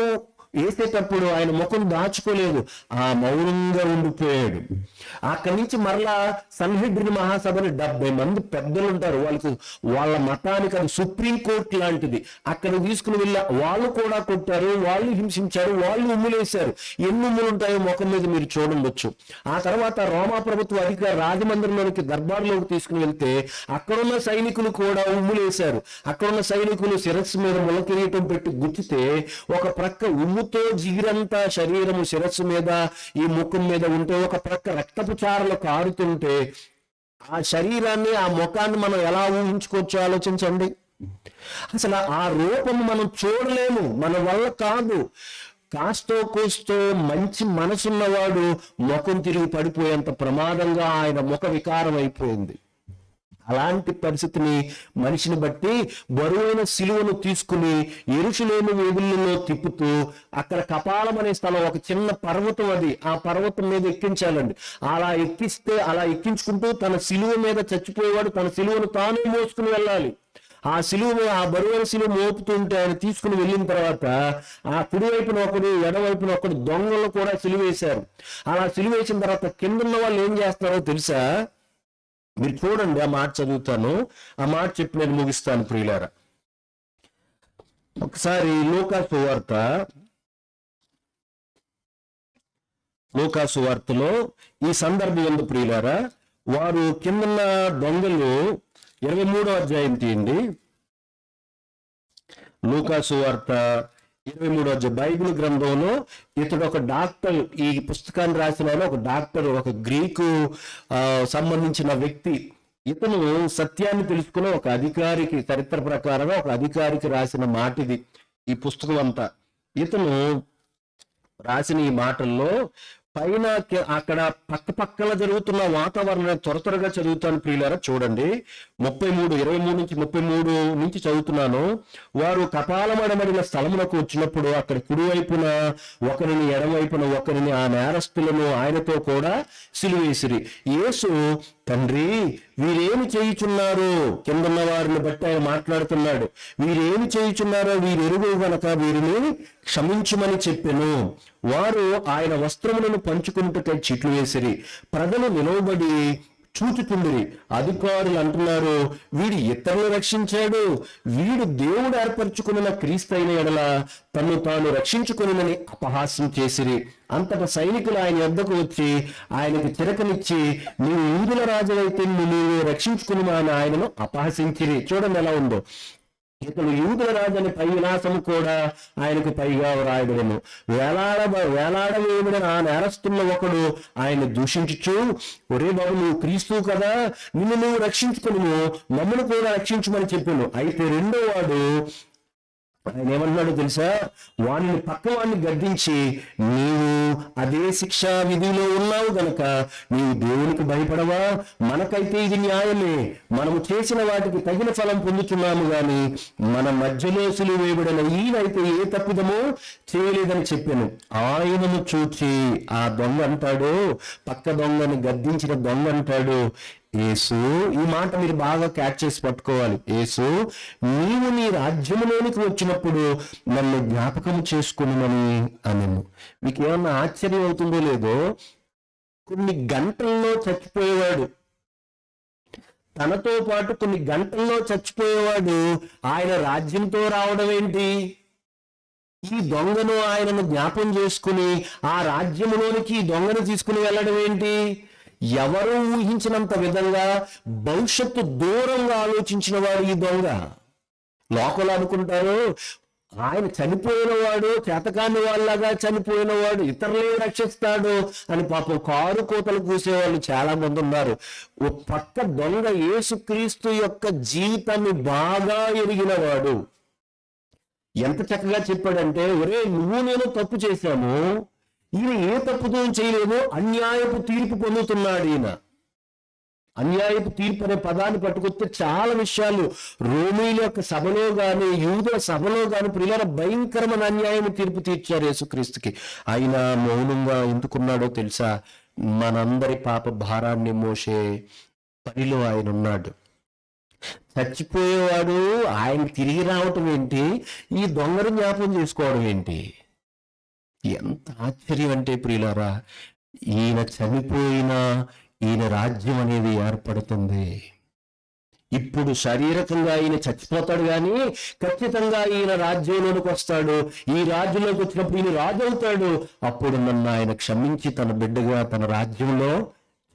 A: వేసేటప్పుడు ఆయన ముఖం దాచుకోలేదు, ఆ మౌనంగా ఉండిపోయాడు. అక్కడి నుంచి మరలా సన్హెడ్రిన్ మహాసభని 70 మంది పెద్దలు ఉంటారు, వాళ్ళ మతానికి అది సుప్రీంకోర్టు లాంటిది. అక్కడ తీసుకుని వెళ్ళి వాళ్ళు కూడా కొట్టారు, వాళ్ళు హింసించారు, వాళ్ళు ఉమ్ములేశారు. ఎన్ని ఉమ్ములు ఉంటాయో ముఖం మీద మీరు చూడవచ్చు. ఆ తర్వాత రోమా ప్రభుత్వ అధికారి రాజమందిరంలోనికి దర్బార్లోకి తీసుకుని వెళ్తే అక్కడున్న సైనికులు కూడా ఉమ్ములేశారు. అక్కడున్న సైనికులు శిరస్సు మీద ముళ్ళ కిరీటం పెట్టి గుచ్చితే ఒక ప్రక్క ఉమ్ముతో జిగిరంతా శరీరము శిరస్సు మీద ఈ ముఖం మీద ఉంటే, ఒక ప్రక్క రక్తపు చారలు కారుతుంటే, ఆ శరీరాన్ని ఆ ముఖాన్ని మనం ఎలా ఊహించుకోవచ్చో ఆలోచించండి. అసలు ఆ రూపం మనం చూడలేము, మన వల్ల కాదు. కాస్తో కోస్తో మంచి మనసున్నవాడు ముఖం తిరిగి పడిపోయేంత ప్రమాదంగా ఆయన ముఖ వికారం అయిపోయింది. అలాంటి పరిస్థితిని మనిషిని బట్టి బరువైన సిలువను తీసుకుని యెరూషలేము వీధుల్లో తిప్పుతూ, అక్కడ కపాలం అనే స్థలం, ఒక చిన్న పర్వతం, అది ఆ పర్వతం మీద ఎక్కించాలండి. అలా ఎక్కించుకుంటూ తన సిలువ మీద చచ్చిపోయేవాడు తన సిలువను తానే మోసుకుని వెళ్ళాలి. ఆ సిలువ, ఆ బరువైన సిలువ మోపుతుంటే ఆయన తీసుకుని వెళ్ళిన తర్వాత ఆ కుడి వైపున ఒకడు, ఎడవైపున ఒకడు దొంగలు కూడా సిలువ వేశారు. అలా సిలువ వేసిన తర్వాత కిందన్న వాళ్ళు ఏం చేస్తారో తెలుసా? మీరు చూడండి, ఆ మాట చదువుతాను, ఆ మాట చెప్పి నేను ముగిస్తాను ప్రియులారా. ఒకసారి లూకా సువార్తలో ఈ సందర్భం ఉంది ప్రియులారా. వారు కిందన్న దొంగలు 23వ అధ్యాయం తీయండి. లూకా సువార్త 23వ అధ్యాయం. బైబిల్ గ్రంథంలో ఇతడు ఒక డాక్టర్, ఈ పుస్తకాన్ని రాసిన ఒక డాక్టర్, ఒక గ్రీకు సంబంధించిన వ్యక్తి. ఇతను సత్యాన్ని తెలుసుకున్న ఒక అధికారికి, చరిత్ర ప్రకారంగా ఒక అధికారికి రాసిన మాట ఇది, ఈ పుస్తకం అంతా. ఇతను రాసిన ఈ మాటల్లో పైన అక్కడ పక్కన జరుగుతున్న వాతావరణాన్ని త్వరగా చదువుతాను ప్రియులారా. చూడండి, 23 నుంచి 33 నుంచి చదువుతున్నాను. వారు కపాలమడమడిన స్థలమునకు వచ్చినప్పుడు అక్కడ కుడివైపున ఒకరిని, ఎడమవైపున ఒకరిని, ఆ నేరస్తులను ఆయనతో కూడా సిలువేసిరి. యేసు, తండ్రి, వీరేమి చేయుచున్నారు? కిందన్న వారిని బట్టి ఆయన మాట్లాడుతున్నాడు. వీరేమి చేయుచున్నారో వీరు ఎరుగు గనక వీరిని క్షమించుమని చెప్పెను. వారు ఆయన వస్త్రములను పంచుకుంటూ చిట్లు వేసిరి. ప్రజలు నిలవబడి చూచుతుండిరి. అధికారులు అంటున్నారు, వీడు ఇతరులు రక్షించాడు, వీడు దేవుడు ఏర్పరచుకున్న క్రీస్తు అయిన ఎడల తను తాను రక్షించుకుని అపహాస్యం చేసిరి. అంతటా సైనికులు ఆయన వద్దకు వచ్చి ఆయనకు చిరకనిచ్చి, నీవు యూదుల రాజు అయితే నీవు రక్షించుకుని అని ఆయనను అపహసించిరి. చూడండి ఎలా ఉందో. ఇతడు యూదుల రాజని పై విలాసము కూడా ఆయనకు పైగా వ్రాయబడెను. వేలాడవేయబడిన ఆ నేరస్తున్న ఒకడు ఆయన దూషించుచు, ఒరే బాబు, నువ్వు క్రీస్తు కదా, నిన్ను నువ్వు రక్షించుకుని మమ్మల్ని కూడా రక్షించమని చెప్పాను. అయితే రెండో వాడు ఆయన ఏమన్నాడో తెలుసా? వాడిని పక్క వాడిని గద్దించి, నీవు అదే శిక్షా విధిలో ఉన్నావు గనక నీవు దేవునికి భయపడవా? మనకైతే ఇది న్యాయమే, మనము చేసిన వాటికి తగిన ఫలం పొందుతున్నాము గాని మన మధ్యలో సిలువ వేయబడిన ఈయనైతే ఏ తప్పిదమో చేయలేదని చెప్పాను. ఆయనను చూచి ఆ దొంగ అంటాడు, పక్క దొంగని గద్దించిన దొంగ అంటాడు, యేసు, ఈ మాట మీరు బాగా క్యాచ్ చేసి పట్టుకోవాలి. యేసు, నీవు నీ రాజ్యములోనికి వచ్చినప్పుడు నన్ను జ్ఞాపకం చేసుకున్నామని అనెను. మీకు ఏమన్నా ఆశ్చర్యం అవుతుందో లేదో, కొన్ని గంటల్లో చచ్చిపోయేవాడు, తనతో పాటు కొన్ని గంటల్లో చచ్చిపోయేవాడు ఆయన రాజ్యంతో రావడం ఏంటి? ఈ దొంగను ఆయనను జ్ఞాపం చేసుకుని ఆ రాజ్యములోనికి ఈ దొంగను తీసుకుని వెళ్ళడం ఏంటి? ఎవరు ఊహించినంత విధంగా భవిష్యత్తు దూరంగా ఆలోచించిన వాడు ఈ దొంగ. లోకలు అనుకుంటారు ఆయన చనిపోయిన వాడు, చేతకాని వాళ్ళగా చనిపోయిన వాడు ఇతరులే రక్షిస్తాడు అని పాపం కారు కోతలు కూసేవాళ్ళు చాలా మంది ఉన్నారు. ఓ పక్క దొంగ యేసుక్రీస్తు యొక్క జీవితాన్ని బాగా ఎరిగిన వాడు ఎంత చక్కగా చెప్పాడంటే, ఒరే నువ్వు నేను తప్పు చేశాము, ఈయన ఏ తప్పుతో చేయలేదు, అన్యాయపు తీర్పు పొందుతున్నాడు. ఈయన అన్యాయపు తీర్పు అనే పదాన్ని పట్టుకొస్తే చాలా విషయాలు రోమీల యొక్క సభలో గాని యూదుల సభలో గాని ప్రియులారా భయంకరమైన అన్యాయం తీర్పు తీర్చారు యేసుక్రీస్తుకి. ఆయన మౌనంగా ఎందుకున్నాడో తెలుసా? మనందరి పాప భారాన్ని మోసే పనిలో ఆయన ఉన్నాడు. చచ్చిపోయేవాడు ఆయన తిరిగి రావటం ఏంటి, ఈ దొంగను జ్ఞాపకం చేసుకోవడం ఏంటి? ఎంత ఆశ్చర్యం అంటే ప్రియులారా, ఈయన చనిపోయినా ఈయన రాజ్యం అనేది ఏర్పడుతుంది. ఇప్పుడు శారీరకంగా ఈయన చచ్చిపోతాడు కానీ ఖచ్చితంగా ఈయన రాజ్యంలోనికి వస్తాడు. ఈ రాజ్యంలోకి వచ్చినప్పుడు ఈయన రాజు అవుతాడు. అప్పుడు నన్ను ఆయన క్షమించి తన బిడ్డగా తన రాజ్యంలో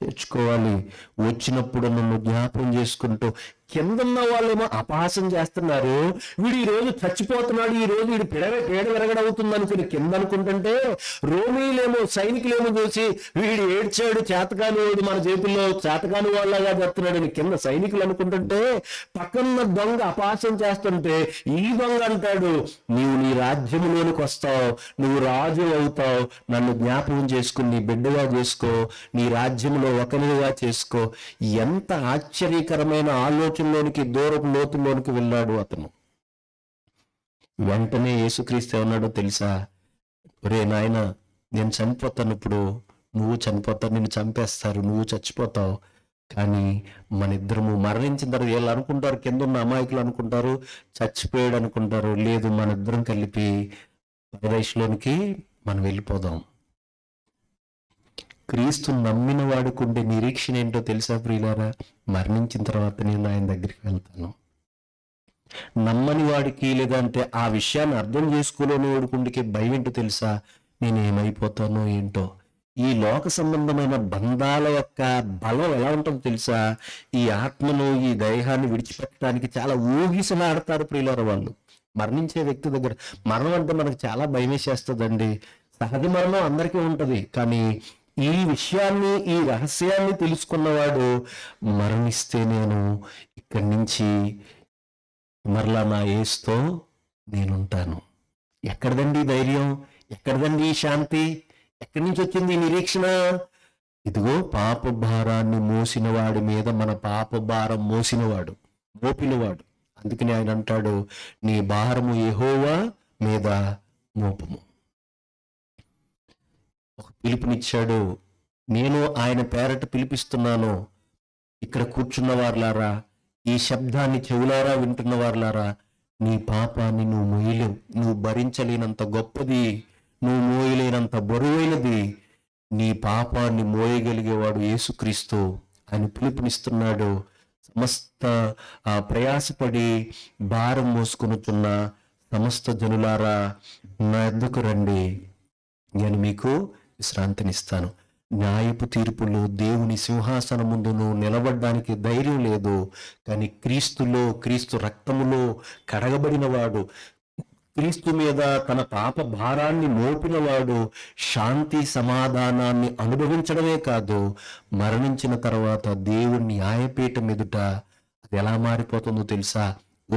A: చేర్చుకోవాలి. వచ్చినప్పుడు నన్ను జ్ఞాపకం చేసుకుంటూ, కిందన్న వాళ్ళేమో అపహాసం చేస్తున్నారు, వీడు ఈ రోజు చచ్చిపోతున్నాడు, ఈ రోజు వీడు పేడ విరగడవుతుంది అనుకుని కింద అనుకుంటుంటే, రోమీలేమో సైనికులేమో చూసి వీడు ఏడ్చాడు, చేతకాని వాడు మన చేతుల్లో చేతకాని వాళ్ళగా చెప్తున్నాడు అని కింద సైనికులు అనుకుంటుంటే, పక్కన దొంగ అపహాసం చేస్తుంటే ఈ దొంగ అంటాడు, నీవు నీ రాజ్యంలోనికి వస్తావు, నువ్వు రాజు అవుతావు, నన్ను జ్ఞాపకం చేసుకుని నీ బిడ్డగా చేసుకో, నీ రాజ్యంలో ఒకనిగా చేసుకో. ఎంత ఆశ్చర్యకరమైన ఆలోచనలోనికి దూరపు లోతుల్లోనికి వెళ్ళాడు అతను. వెంటనే యేసుక్రీస్తు ఏమన్నాడో తెలుసా? ఒరే నాయన, నేను చనిపోతాను, ఇప్పుడు నువ్వు చనిపోతావు, నిన్ను చంపేస్తారు, నువ్వు చచ్చిపోతావు, కానీ మన ఇద్దరము మరణించిన తర్వాత వీళ్ళు అనుకుంటారు, కింద ఉన్న అమాయకులు అనుకుంటారు చచ్చిపోయాడు అనుకుంటారు, లేదు మన ఇద్దరం కలిపి పరదేశంలోనికి మనం వెళ్ళిపోదాం. క్రీస్తు నమ్మిన వాడికి ఉండే నిరీక్షణ ఏంటో తెలుసా ప్రియులారా? మరణించిన తర్వాత నేను ఆయన దగ్గరికి వెళ్తాను. నమ్మని వాడికి లేదంటే ఆ విషయాన్ని అర్థం చేసుకోలేని వాడికి భయం ఏంటో తెలుసా? నేను ఏమైపోతానో ఏంటో. ఈ లోక సంబంధమైన బంధాల యొక్క బలం ఎలా ఉంటుందో తెలుసా? ఈ ఆత్మను ఈ దేహాన్ని విడిచిపెట్టడానికి చాలా ఊగిసలాడతారు ప్రియులారా వాళ్ళు. మరణించే వ్యక్తి దగ్గర మరణం అంటే మనకు చాలా భయం వేసేస్తుందండి. సహజ మరణం అందరికీ ఉంటది, కానీ ఈ విషయాన్ని ఈ రహస్యాన్ని తెలుసుకున్నవాడు మరణిస్తే నేను ఇక్కడి నుంచి మరలా నా యేసుతో నేనుంటాను. ఎక్కడదండి ధైర్యం, ఎక్కడదండి ఈ శాంతి, ఎక్కడి నుంచి వచ్చింది ఈ నిరీక్షణ? ఇదిగో పాప భారాన్ని మోసిన వాడి మీద మన పాప భారం మోపినవాడు. అందుకని ఆయన అంటాడు, నీ భారము యెహోవా మీద మోపము. ఒక పిలుపునిచ్చాడు, నేను ఆయన పేరట పిలిపిస్తున్నాను. ఇక్కడ కూర్చున్న వారులారా, ఈ శబ్దాన్ని చెవులారా వింటున్న వారులారా, నీ పాపాన్ని నువ్వు మోయలేవు, నువ్వు భరించలేనంత గొప్పది, నువ్వు మోయలేనంత బరువైనది. నీ పాపాన్ని మోయగలిగేవాడు యేసుక్రీస్తు. ఆయన పిలుపునిస్తున్నాడు. సమస్త ప్రయాసపడి భారం మోసుకొనుచున్న సమస్త జనులారా నా యొద్దకు రండి, నేను మీకు విశ్రాంతినిస్తాను. న్యాయపు తీర్పులో దేవుని సింహాసనం ముందు నువ్వు నిలబడడానికి ధైర్యం లేదు, కానీ క్రీస్తు రక్తములో కడగబడిన వాడు, క్రీస్తు మీద తన పాప భారాన్ని మోపినవాడు శాంతి సమాధానాన్ని అనుభవించడమే కాదు, మరణించిన తర్వాత దేవుని న్యాయపీఠం ఎదుట అది ఎలా మారిపోతుందో తెలుసా?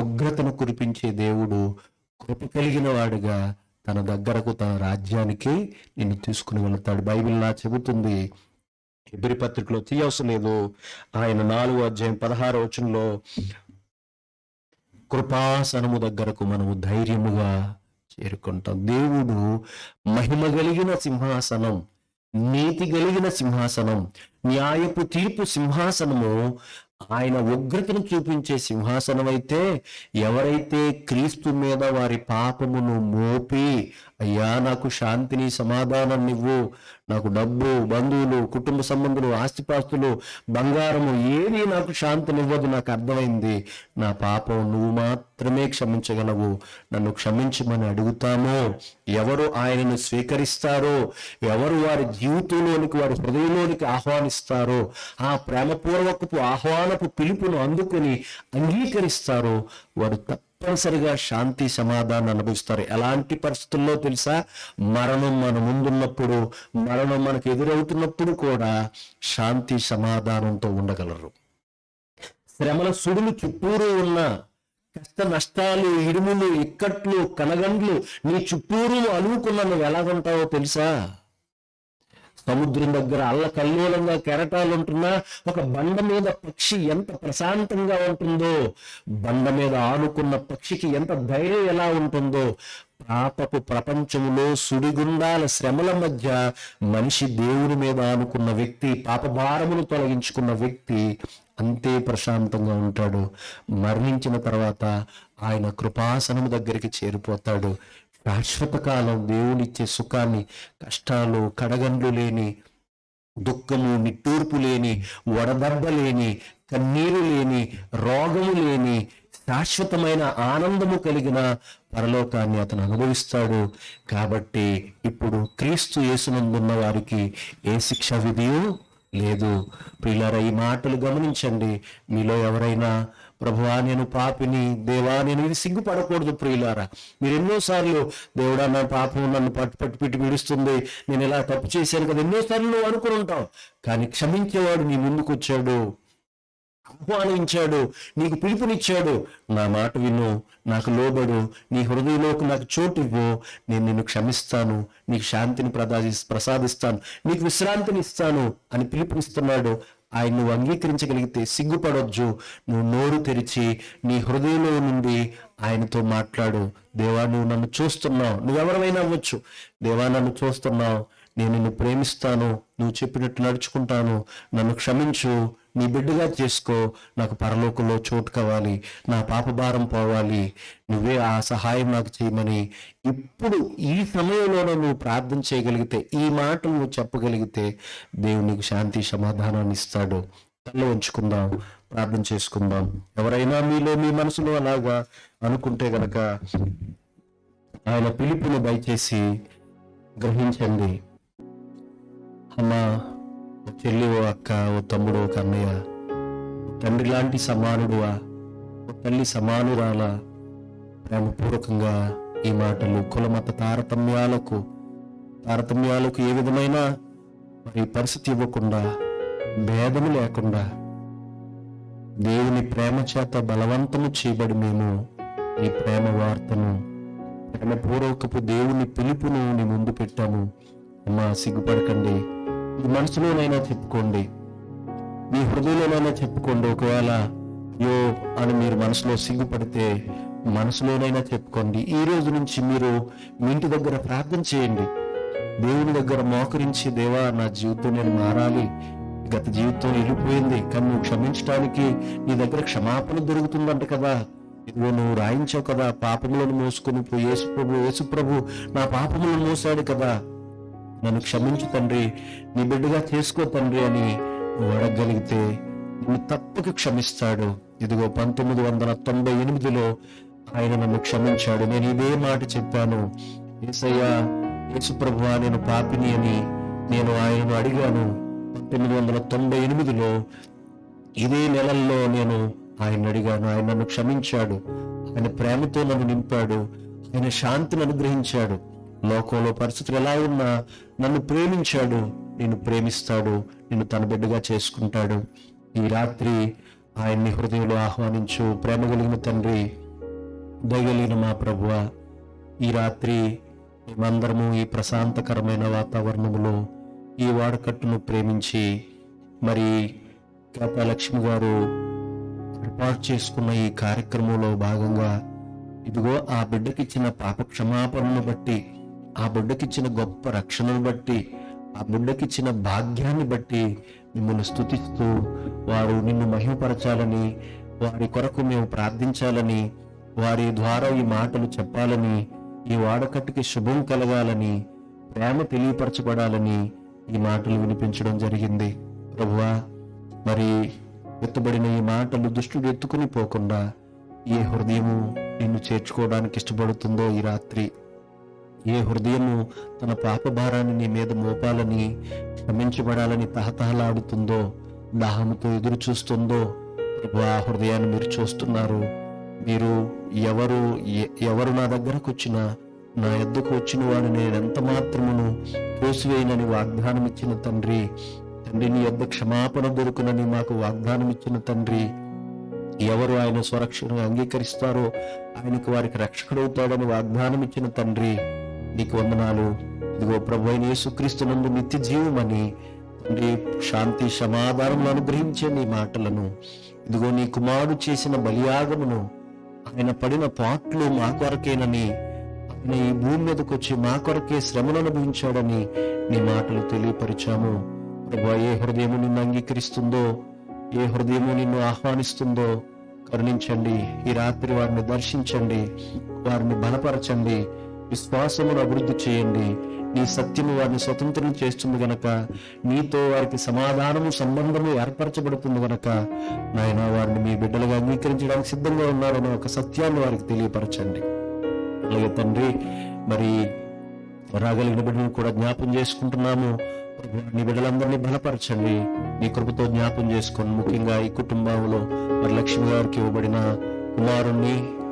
A: ఉగ్రతను కురిపించే దేవుడు కృప కలిగిన వాడుగా తన దగ్గరకు, తన రాజ్యానికి నిన్ను తీసుకుని వెళతాడు. బైబిల్ నా చెబుతుంది, హెబ్రీ పత్రికలో తీయవసరం లేదు, ఆయన 4:16 కృపాసనము దగ్గరకు మనము ధైర్యముగా చేరుకుంటాం. దేవుడు మహిమ కలిగిన సింహాసనం, నీతి కలిగిన సింహాసనం, న్యాయపు తీర్పు సింహాసనము, ఆయన ఉగ్రతను చూపించే సింహాసనం అయితే, ఎవరైతే క్రీస్తు మీద వారి పాపమును మోపి, అయ్యా నాకు శాంతిని సమాధానాన్ని ఇవ్వు, నాకు డబ్బు, బంధువులు, కుటుంబ సంబంధులు, ఆస్తిపాస్తులు, బంగారము ఏది నాకు శాంతినివ్వదు, నాకు అర్థమైంది, నా పాపం నువ్వు మాత్రమే క్షమించగలవు, నన్ను క్షమించమని అడుగుతామో, ఎవరు ఆయనను స్వీకరిస్తారో, ఎవరు వారి జీవితంలోనికి, వారి హృదయంలోనికి ఆహ్వానిస్తారో, ఆ ప్రేమపూర్వకపు ఆహ్వానపు పిలుపును అందుకొని అంగీకరిస్తారో, వారు తప్పనిసరిగా శాంతి సమాధానం అనుభవిస్తారు. ఎలాంటి పరిస్థితుల్లో తెలుసా? మరణం మన ముందున్నప్పుడు, మరణం మనకు ఎదురవుతున్నప్పుడు కూడా శాంతి సమాధానంతో ఉండగలరు. శ్రమల సుడులు చుట్టూరు ఉన్న కష్ట నష్టాలు, ఇరుములు, ఇక్కట్లు, కనగండ్లు నీ చుట్టూరు అలుముకున్న నువ్వు ఎలాగుంటావో తెలుసా? సముద్రం దగ్గర అల్లకల్లోలంగా కెరటాలు ఉంటున్నా ఒక బండ మీద పక్షి ఎంత ప్రశాంతంగా ఉంటుందో, బండ మీద ఆనుకున్న పక్షికి ఎంత ధైర్యం ఎలా ఉంటుందో, పాపపు ప్రపంచంలో సుడిగుండాల శ్రమల మధ్య మనిషి దేవుని మీద ఆనుకున్న వ్యక్తి, పాప భారమును తొలగించుకున్న వ్యక్తి అంతే ప్రశాంతంగా ఉంటాడు. మరణించిన తర్వాత ఆయన కృపాసనము దగ్గరికి చేరిపోతాడు. శాశ్వత కాలం దేవునిచ్చే సుఖాన్ని, కష్టాలు, కడగండ్లు లేని, దుఃఖము, నిట్టూర్పు లేని, వడదెబ్బ లేని, కన్నీరు లేని, రోగము లేని, శాశ్వతమైన ఆనందము కలిగిన పరలోకాన్ని అతను అనుభవిస్తాడు. కాబట్టి ఇప్పుడు క్రీస్తు యేసునందున్న వారికి ఏ శిక్ష విధియు లేదు. ప్రియులారా, ఈ మాటలు గమనించండి. మీలో ఎవరైనా ప్రభువా నేను పాపిని, దేవా నేను ఇది సిగ్గుపడకూడదు ప్రియులారా. మీరు ఎన్నోసార్లు దేవుడా నా పాపం నన్ను పట్టు పెట్టి విడుస్తుంది, నేను ఇలా తప్పు చేశాను కదా, ఎన్నోసార్లు నువ్వు అనుకుని ఉంటావు. కానీ క్షమించేవాడు నీ ముందుకు వచ్చాడు, ఆహ్వానించాడు, నీకు పిలుపునిచ్చాడు. నా మాట విను, నాకు లోబడు, నీ హృదయంలోకి నాకు చోటు ఇవ్వు, నేను నిన్ను క్షమిస్తాను, నీకు శాంతిని ప్రసాదిస్తాను, నీకు విశ్రాంతిని ఇస్తాను అని పిలుపునిస్తున్నాడు. ఆయన నువ్వు అంగీకరించగలిగితే సిగ్గుపడొచ్చు. నువ్వు నోరు తెరిచి నీ హృదయంలో నుండి ఆయనతో మాట్లాడు. దేవా నువ్వు నన్ను చూస్తున్నావు, నువ్వెవరైనా అవ్వచ్చు, దేవా నన్ను చూస్తున్నావు, నేను నిన్ను ప్రేమిస్తాను, నువ్వు చెప్పినట్టు నడుచుకుంటాను, నన్ను క్షమించు, నీ బిడ్డగా చేసుకో, నాకు పరలోకంలో చోటు కావాలి, నా పాప భారం పోవాలి, నువ్వే ఆ సహాయం నాకు చేయమని ఇప్పుడు ఈ సమయంలోనే నువ్వు ప్రార్థన చేయగలిగితే, ఈ మాటలు నువ్వు చెప్పగలిగితే దేవుడు నీకు శాంతి సమాధానాన్ని ఇస్తాడు. తల ఉంచుకుందాం, ప్రార్థన చేసుకుందాం. ఎవరైనా మీలో మీ మనసులో అలాగా అనుకుంటే గనక ఆయన పిలుపుని దయచేసి గ్రహించండి. అమ్మా, ఓ చెల్లి, ఓ అక్క, ఓ తమ్ముడు, ఒక అన్నయ్య, తండ్రి లాంటి సమానుడువా, ఓ తల్లి సమానురాలా, ప్రేమపూర్వకంగా ఈ మాటలు కులమత తారతమ్యాలకు ఏ విధమైన మరి పరిస్థితి ఇవ్వకుండా, భేదము లేకుండా దేవుని ప్రేమ చేత బలవంతము చేయబడి మేము ఈ ప్రేమ వార్తను, ప్రేమపూర్వకపు దేవుని పిలుపును నీ ముందు పెట్టాము. అమ్మా, సిగ్గుపడకండి, మీ మనసులోనైనా చెప్పుకోండి, మీ హృదయంలోనైనా చెప్పుకోండి. ఒకవేళ యో అని మీరు మనసులో సిగ్గుపడితే మనసులోనైనా చెప్పుకోండి. ఈ రోజు నుంచి మీరు మీ ఇంటి దగ్గర ప్రార్థన చేయండి, దేవుని దగ్గర మోకరించి, దేవా నా జీవితం నేను మారాలి, గత జీవితం వెళ్ళిపోయింది, కానీ నువ్వు క్షమించడానికి నీ దగ్గర క్షమాపణ దొరుకుతుందంట కదా, ఇదిగో నువ్వు రాయించావు కదా, పాపములను మోసుకొని పోయి యేసు ప్రభు నా పాపములను మోసాడు కదా, నన్ను క్షమించు తండ్రి, నీ బిడ్డగా చేసుకో తండ్రి అని నువ్వు అడగగలిగితే నిన్ను తప్పక క్షమిస్తాడు. ఇదిగో 1998లో ఆయన నన్ను క్షమించాడు. నేను ఇదే మాట చెప్పాను, యేసయ్యా, యేసు ప్రభువా నేను పాపిని అని నేను ఆయనను అడిగాను. 1998లో ఇదే నెలల్లో నేను ఆయన అడిగాను. ఆయన నన్ను క్షమించాడు, ఆయన ప్రేమతో నన్ను నింపాడు, ఆయన శాంతిని అనుగ్రహించాడు. లోకంలో పరిస్థితులు ఎలా ఉన్నా నన్ను ప్రేమించాడు, నిన్ను ప్రేమిస్తాడు, నిన్ను తన బిడ్డగా చేసుకుంటాడు. ఈ రాత్రి ఆయన్ని హృదయంలో ఆహ్వానించు. ప్రేమ కలిగిన తండ్రి, దయగలిగిన మా ప్రభువా, ఈ రాత్రి మేమందరము ఈ ప్రశాంతకరమైన వాతావరణంలో ఈ వాడకట్టును ప్రేమించి మరి కేపా లక్ష్మి గారు ఏర్పాటు చేసుకున్న ఈ కార్యక్రమంలో భాగంగా ఇదిగో ఆ బిడ్డకిచ్చిన పాప క్షమాపణను బట్టి, ఆ బిడ్డకిచ్చిన గొప్ప రక్షణను బట్టి, ఆ బిడ్డకిచ్చిన భాగ్యాన్ని బట్టి మిమ్మల్ని స్తుతిస్తూ వారు నిన్ను మహిమపరచాలని, వారి కొరకు మేము ప్రార్థించాలని, వారి ద్వారా ఈ మాటలు చెప్పాలని, ఈ వాడకట్టుకి శుభం కలగాలని, ప్రేమ తెలియపరచబడాలని ఈ మాటలు వినిపించడం జరిగింది. ప్రభువా, మరి ఎత్తుబడిన ఈ మాటలు దుష్టుడు ఎత్తుకుని పోకుండా ఏ హృదయము నిన్ను చేర్చుకోవడానికి ఇష్టపడుతుందో ఈ రాత్రి, ఏ హృదయము తన పాప భారాన్ని నీ మీద మోపాలని, క్షమించబడాలని తహతహలాడుతుందో, దాహంతో ఎదురు చూస్తుందో, ఆ హృదయాన్ని మీరు చూస్తున్నారు. మీరు ఎవరు నా దగ్గరకు వచ్చినా, నా యొద్దకు వచ్చిన వాడు నేను ఎంత మాత్రమును తోసివేయనని వాగ్దానం ఇచ్చిన తండ్రి, నీ యొద్ద క్షమాపణ దొరుకునని మాకు వాగ్దానం ఇచ్చిన తండ్రి, ఎవరు ఆయన స్వరక్షను అంగీకరిస్తారో ఆయనకు వారికి రక్షకుడవుతాడని వాగ్దానం ఇచ్చిన తండ్రి, నీకు వందనాలు. ఇదిగో ప్రభు అయిన యేసుక్రీస్తునందు నిత్య జీవమని తండ్రి శాంతి సమాధానములు అనుగ్రహించే నీ మాటలను, ఇదిగో నీ కుమారుడు చేసిన బలియాగమును, ఆయన పడిన పాట్లు మా కొరకేనని, ఆయన ఈ భూమి మీదకి వచ్చి మా కొరకే శ్రమను అనుభవించాడని నీ మాటలు తెలియపరిచాము. ప్రభు, ఏ హృదయము నిన్ను అంగీకరిస్తుందో, ఏ హృదయము నిన్ను ఆహ్వానిస్తుందో కరుణించండి. ఈ రాత్రి వారిని దర్శించండి, వారిని బలపరచండి, విశ్వాసమును అభివృద్ధి చేయండి. నీ సత్యము వారిని స్వతంత్రం చేస్తుంది గనక, నీతో వారికి సమాధానము సంబంధము ఏర్పరచబడుతుంది గనక నాయన వారిని మీ బిడ్డలుగా అంగీకరించడానికి సిద్ధంగా ఉన్నారనే ఒక సత్యాన్ని వారికి తెలియపరచండి. అలాగే తండ్రి, మరి రాగలిగిన బిడ్డలను కూడా జ్ఞాపం చేసుకుంటున్నాము. నీ బిడ్డలందరినీ బలపరచండి, నీ కృపతో జ్ఞాపం చేసుకొని, ముఖ్యంగా ఈ కుటుంబంలో మరి లక్ష్మి గారికి ఇవ్వబడిన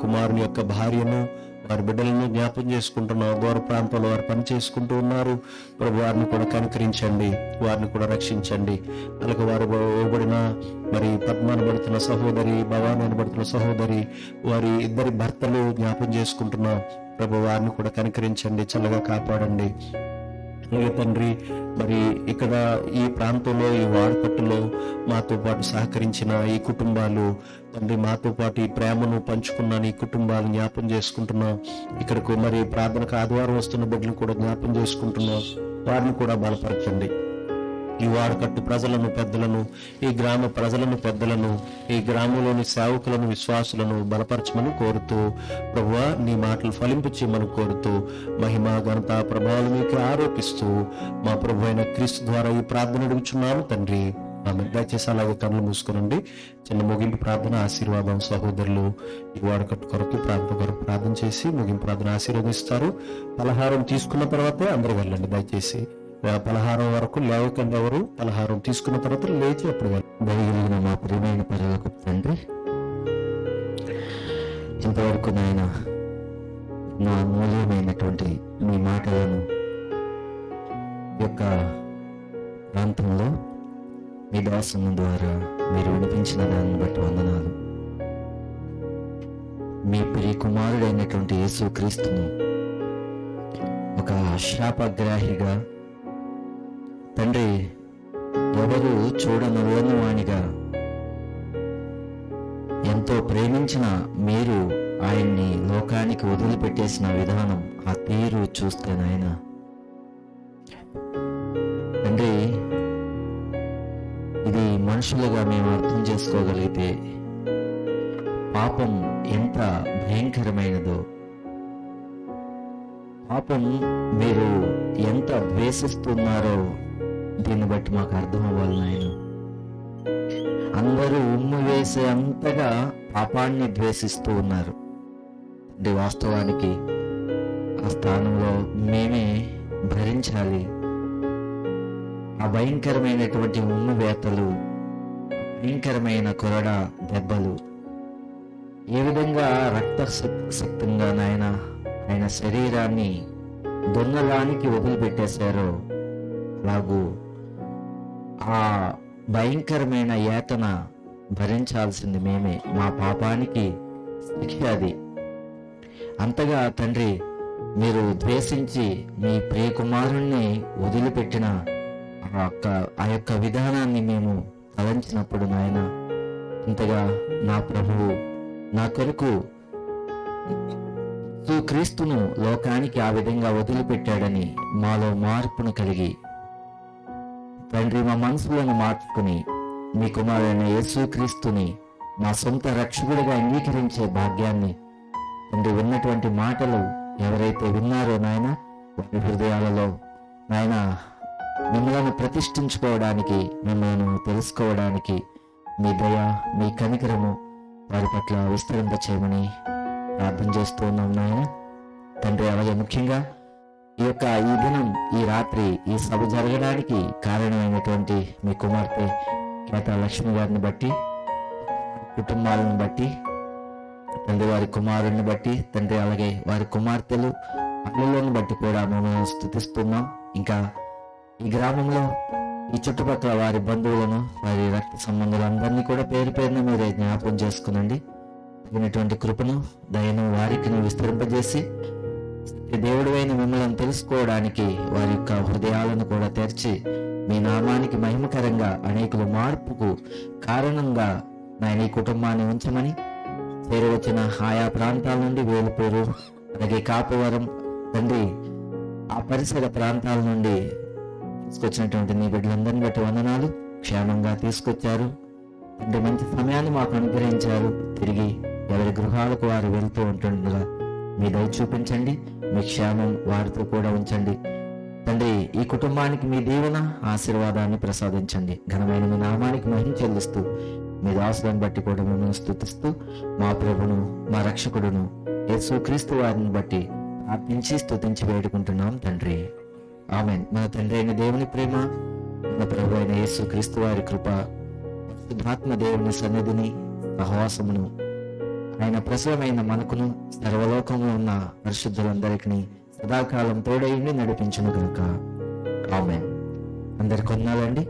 A: కుమారుని యొక్క భార్యను, వారి బిడ్డలను జ్ఞాపం చేసుకుంటున్నాం. దూర ప్రాంతంలో వారు పని చేసుకుంటూ ఉన్నారు. ప్రభు, వారిని కూడా కనుకరించండి, వారిని కూడా రక్షించండి. అలాగే వారు ఇవ్వబడిన మరి పద్మ అనబడుతున్న సహోదరి, భవాని అనబడుతున్న సహోదరి, వారి ఇద్దరి భర్తలు జ్ఞాపం చేసుకుంటున్నాం. ప్రభు, వారిని కూడా కనుకరించండి, చల్లగా కాపాడండి. అలాగే తండ్రి, మరి ఇక్కడ ఈ ప్రాంతంలో ఈ వాడకట్టులో మాతో పాటు సహకరించిన ఈ కుటుంబాలు తండ్రి, మాతో పాటు ఈ ప్రేమను పంచుకున్న ఈ కుటుంబాలు జ్ఞాపం చేసుకుంటున్నాం. ఇక్కడకు మరి ప్రార్థనకు ఆదివారం వస్తున్న బిడ్డలను కూడా జ్ఞాపం చేసుకుంటున్నాం. వారిని కూడా బలపరచండి. ఈ వాడకట్టు ప్రజలను, పెద్దలను, ఈ గ్రామ ప్రజలను, పెద్దలను, ఈ గ్రామంలోని సేవకులను, విశ్వాసులను బలపరచమని కోరుతూ, ప్రభువా నీ మాటలు ఫలింపు చేయమని కోరుతూ, మహిమ ఘనత ప్రభావాలు మీకు ఆరోపిస్తూ మా ప్రభు అయిన క్రీస్తు ద్వారా ఈ ప్రార్థన అడుగుచున్నాము తండ్రి, ఆమె. దయచేసి అలాగే కళ్ళు మూసుకునండి. చిన్న ముగింపు ప్రార్థన ఆశీర్వాదం సహోదరులు ఈ వాడకట్టు కొరకు ప్రార్థన చేసి ముగింపు ప్రార్థన ఆశీర్వదిస్తారు. పలహారం తీసుకున్న తర్వాతే అందరూ వెళ్ళండి. దయచేసి పలహారం వరకు లేవకండి. ఎవరు పలహారం తీసుకున్న తర్వాత లేచి అప్పుడు
B: దయగలిగిన మా ప్రియమైన పరలోక తండ్రి, ఇంతవరకు నాయన నా మూల్యమైనటువంటి మీ మాటలను యొక్క ప్రాంతంలో మీ దాసుని ద్వారా మీరు వినిపించిన దాన్ని బట్టి వందనాలు. మీ ప్రియ కుమారుడైనటువంటి యేసు క్రీస్తును ఒక శాపగ్రాహిగా తండ్రి, ఎవరు చూడనలోని వానిగా ఎంతో ప్రేమించిన మీరు ఆయన్ని లోకానికి వదిలిపెట్టేసిన విధానం, ఆ తీరు చూస్తే నాయన తండ్రి, ఇది మనుషులుగా మేము అర్థం చేసుకోగలిగితే పాపం ఎంత భయంకరమైనదో, పాపం మీరు ఎంత ద్వేషిస్తున్నారో దీన్ని బట్టి మాకు అర్థం అవ్వాలి నాయన. అందరూ ఉమ్ము వేసే అంతగా పాపాన్ని ద్వేషిస్తూ ఉన్నారు. అంటే వాస్తవానికి ఆ స్థానంలో మేమే భరించాలి ఆ భయంకరమైనటువంటి ఉమ్ము వేతలు, భయంకరమైన కొరడ దెబ్బలు. ఏ విధంగా రక్తసిక్తంగా నాయన ఆయన శరీరాన్ని దొంగలానికి వదిలిపెట్టేశారో, అలాగూ ఆ భయంకరమైన యాతన భరించాల్సింది మేమే. మా పాపానికి శిక్ష అది. అంతగా తండ్రి మీరు ద్వేషించి మీ ప్రియకుమారుణ్ణి వదిలిపెట్టిన ఆ యొక్క విధానాన్ని మేము తలంచినప్పుడు నాయన, ఇంతగా నా ప్రభువు నా కొరకు క్రీస్తును లోకానికి ఆ విధంగా వదిలిపెట్టాడని మాలో మార్పును కలిగి తండ్రి మా మనసులను మార్చుకుని మీ కుమారుడైన యేసుక్రీస్తుని మా సొంత రక్షకుడిగా అంగీకరించే భాగ్యాన్ని తండ్రి విన్నటువంటి మాటలు ఎవరైతే విన్నారో నాయన, వారి హృదయాలలో నాయన మిమ్మల్ని ప్రతిష్ఠించుకోవడానికి, మిమ్మల్ని తెలుసుకోవడానికి మీ దయ, మీ కనికరము వారి పట్ల విస్తరింప చేయమని ప్రార్థన చేస్తూ ఉన్నాం నాయన తండ్రి. అలాగే ముఖ్యంగా ఈ దినం, ఈ రాత్రి ఈ సభ జరగడానికి కారణమైనటువంటి మీ కుమార్తె కేతా లక్ష్మి గారిని బట్టి, కుటుంబాలను బట్టి తండ్రి, వారి కుమారుని బట్టి తండ్రి, అలాగే వారి కుమార్తెలు అల్లులను బట్టి కూడా మేము స్తుతిస్తున్నాం. ఇంకా ఈ గ్రామంలో ఈ చుట్టుపక్కల వారి బంధువులను, వారి రక్త సంబంధులందరినీ కూడా పేరు పేరున మీరే జ్ఞాపకం చేసుకునండి. తగినటువంటి కృపను, దయను వారికి విస్తరింపజేసి దేవుడు అయిన మిమ్మల్ని తెలుసుకోవడానికి వారి యొక్క హృదయాలను కూడా తెరిచి మీ నామానికి మహిమకరంగా అనేకుల మార్పుకు కారణంగా నాయన ఈ కుటుంబాన్ని ఉంచమని, చేరవచ్చిన ఆయా ప్రాంతాల నుండి వేలుపూరు, అలాగే కాపవరం తండ్రి, ఆ పరిసర ప్రాంతాల నుండి తీసుకొచ్చినటువంటి నీ బిడ్డలందరినీ బట్టి వందనాలు. క్షేమంగా తీసుకొచ్చారు తండ్రి, మంచి సమయాన్ని మాకు అనుగ్రహించారు. తిరిగి ఎవరి గృహాలకు వారు వెళ్తూ ఉంటుండగా మీ దయ చూపించండి, మీ క్షేమం వారితో కూడా ఉంచండి తండ్రి. ఈ కుటుంబానికి మీ దీవెన, ఆశీర్వాదాన్ని ప్రసాదించండి. ఘనమైన మీ నామానికి మహిమ చెల్లిస్తూ మీ దాసులను బట్టి కూడా మిమ్మల్ని స్తుతిస్తూ మా ప్రభును, మా రక్షకుడును యేసుక్రీస్తు వారిని బట్టి ప్రార్థించి స్తుతించి వేడుకుంటున్నాం తండ్రి. ఆమేన్. మన తండ్రి అయిన దేవుని ప్రేమ, మన ప్రభు అయిన యేసుక్రీస్తు వారి కృప, పరిశుద్ధాత్మ దేవుని సన్నిధిని, సహవాసమును ఆయన ప్రసవమైన మనకును సర్వలోకంలో ఉన్న పరిశుద్ధులందరికీ సదాకాలం తోడైండి నడిపించును గాక. ఆమేన్. అందరికి వందనాలండి.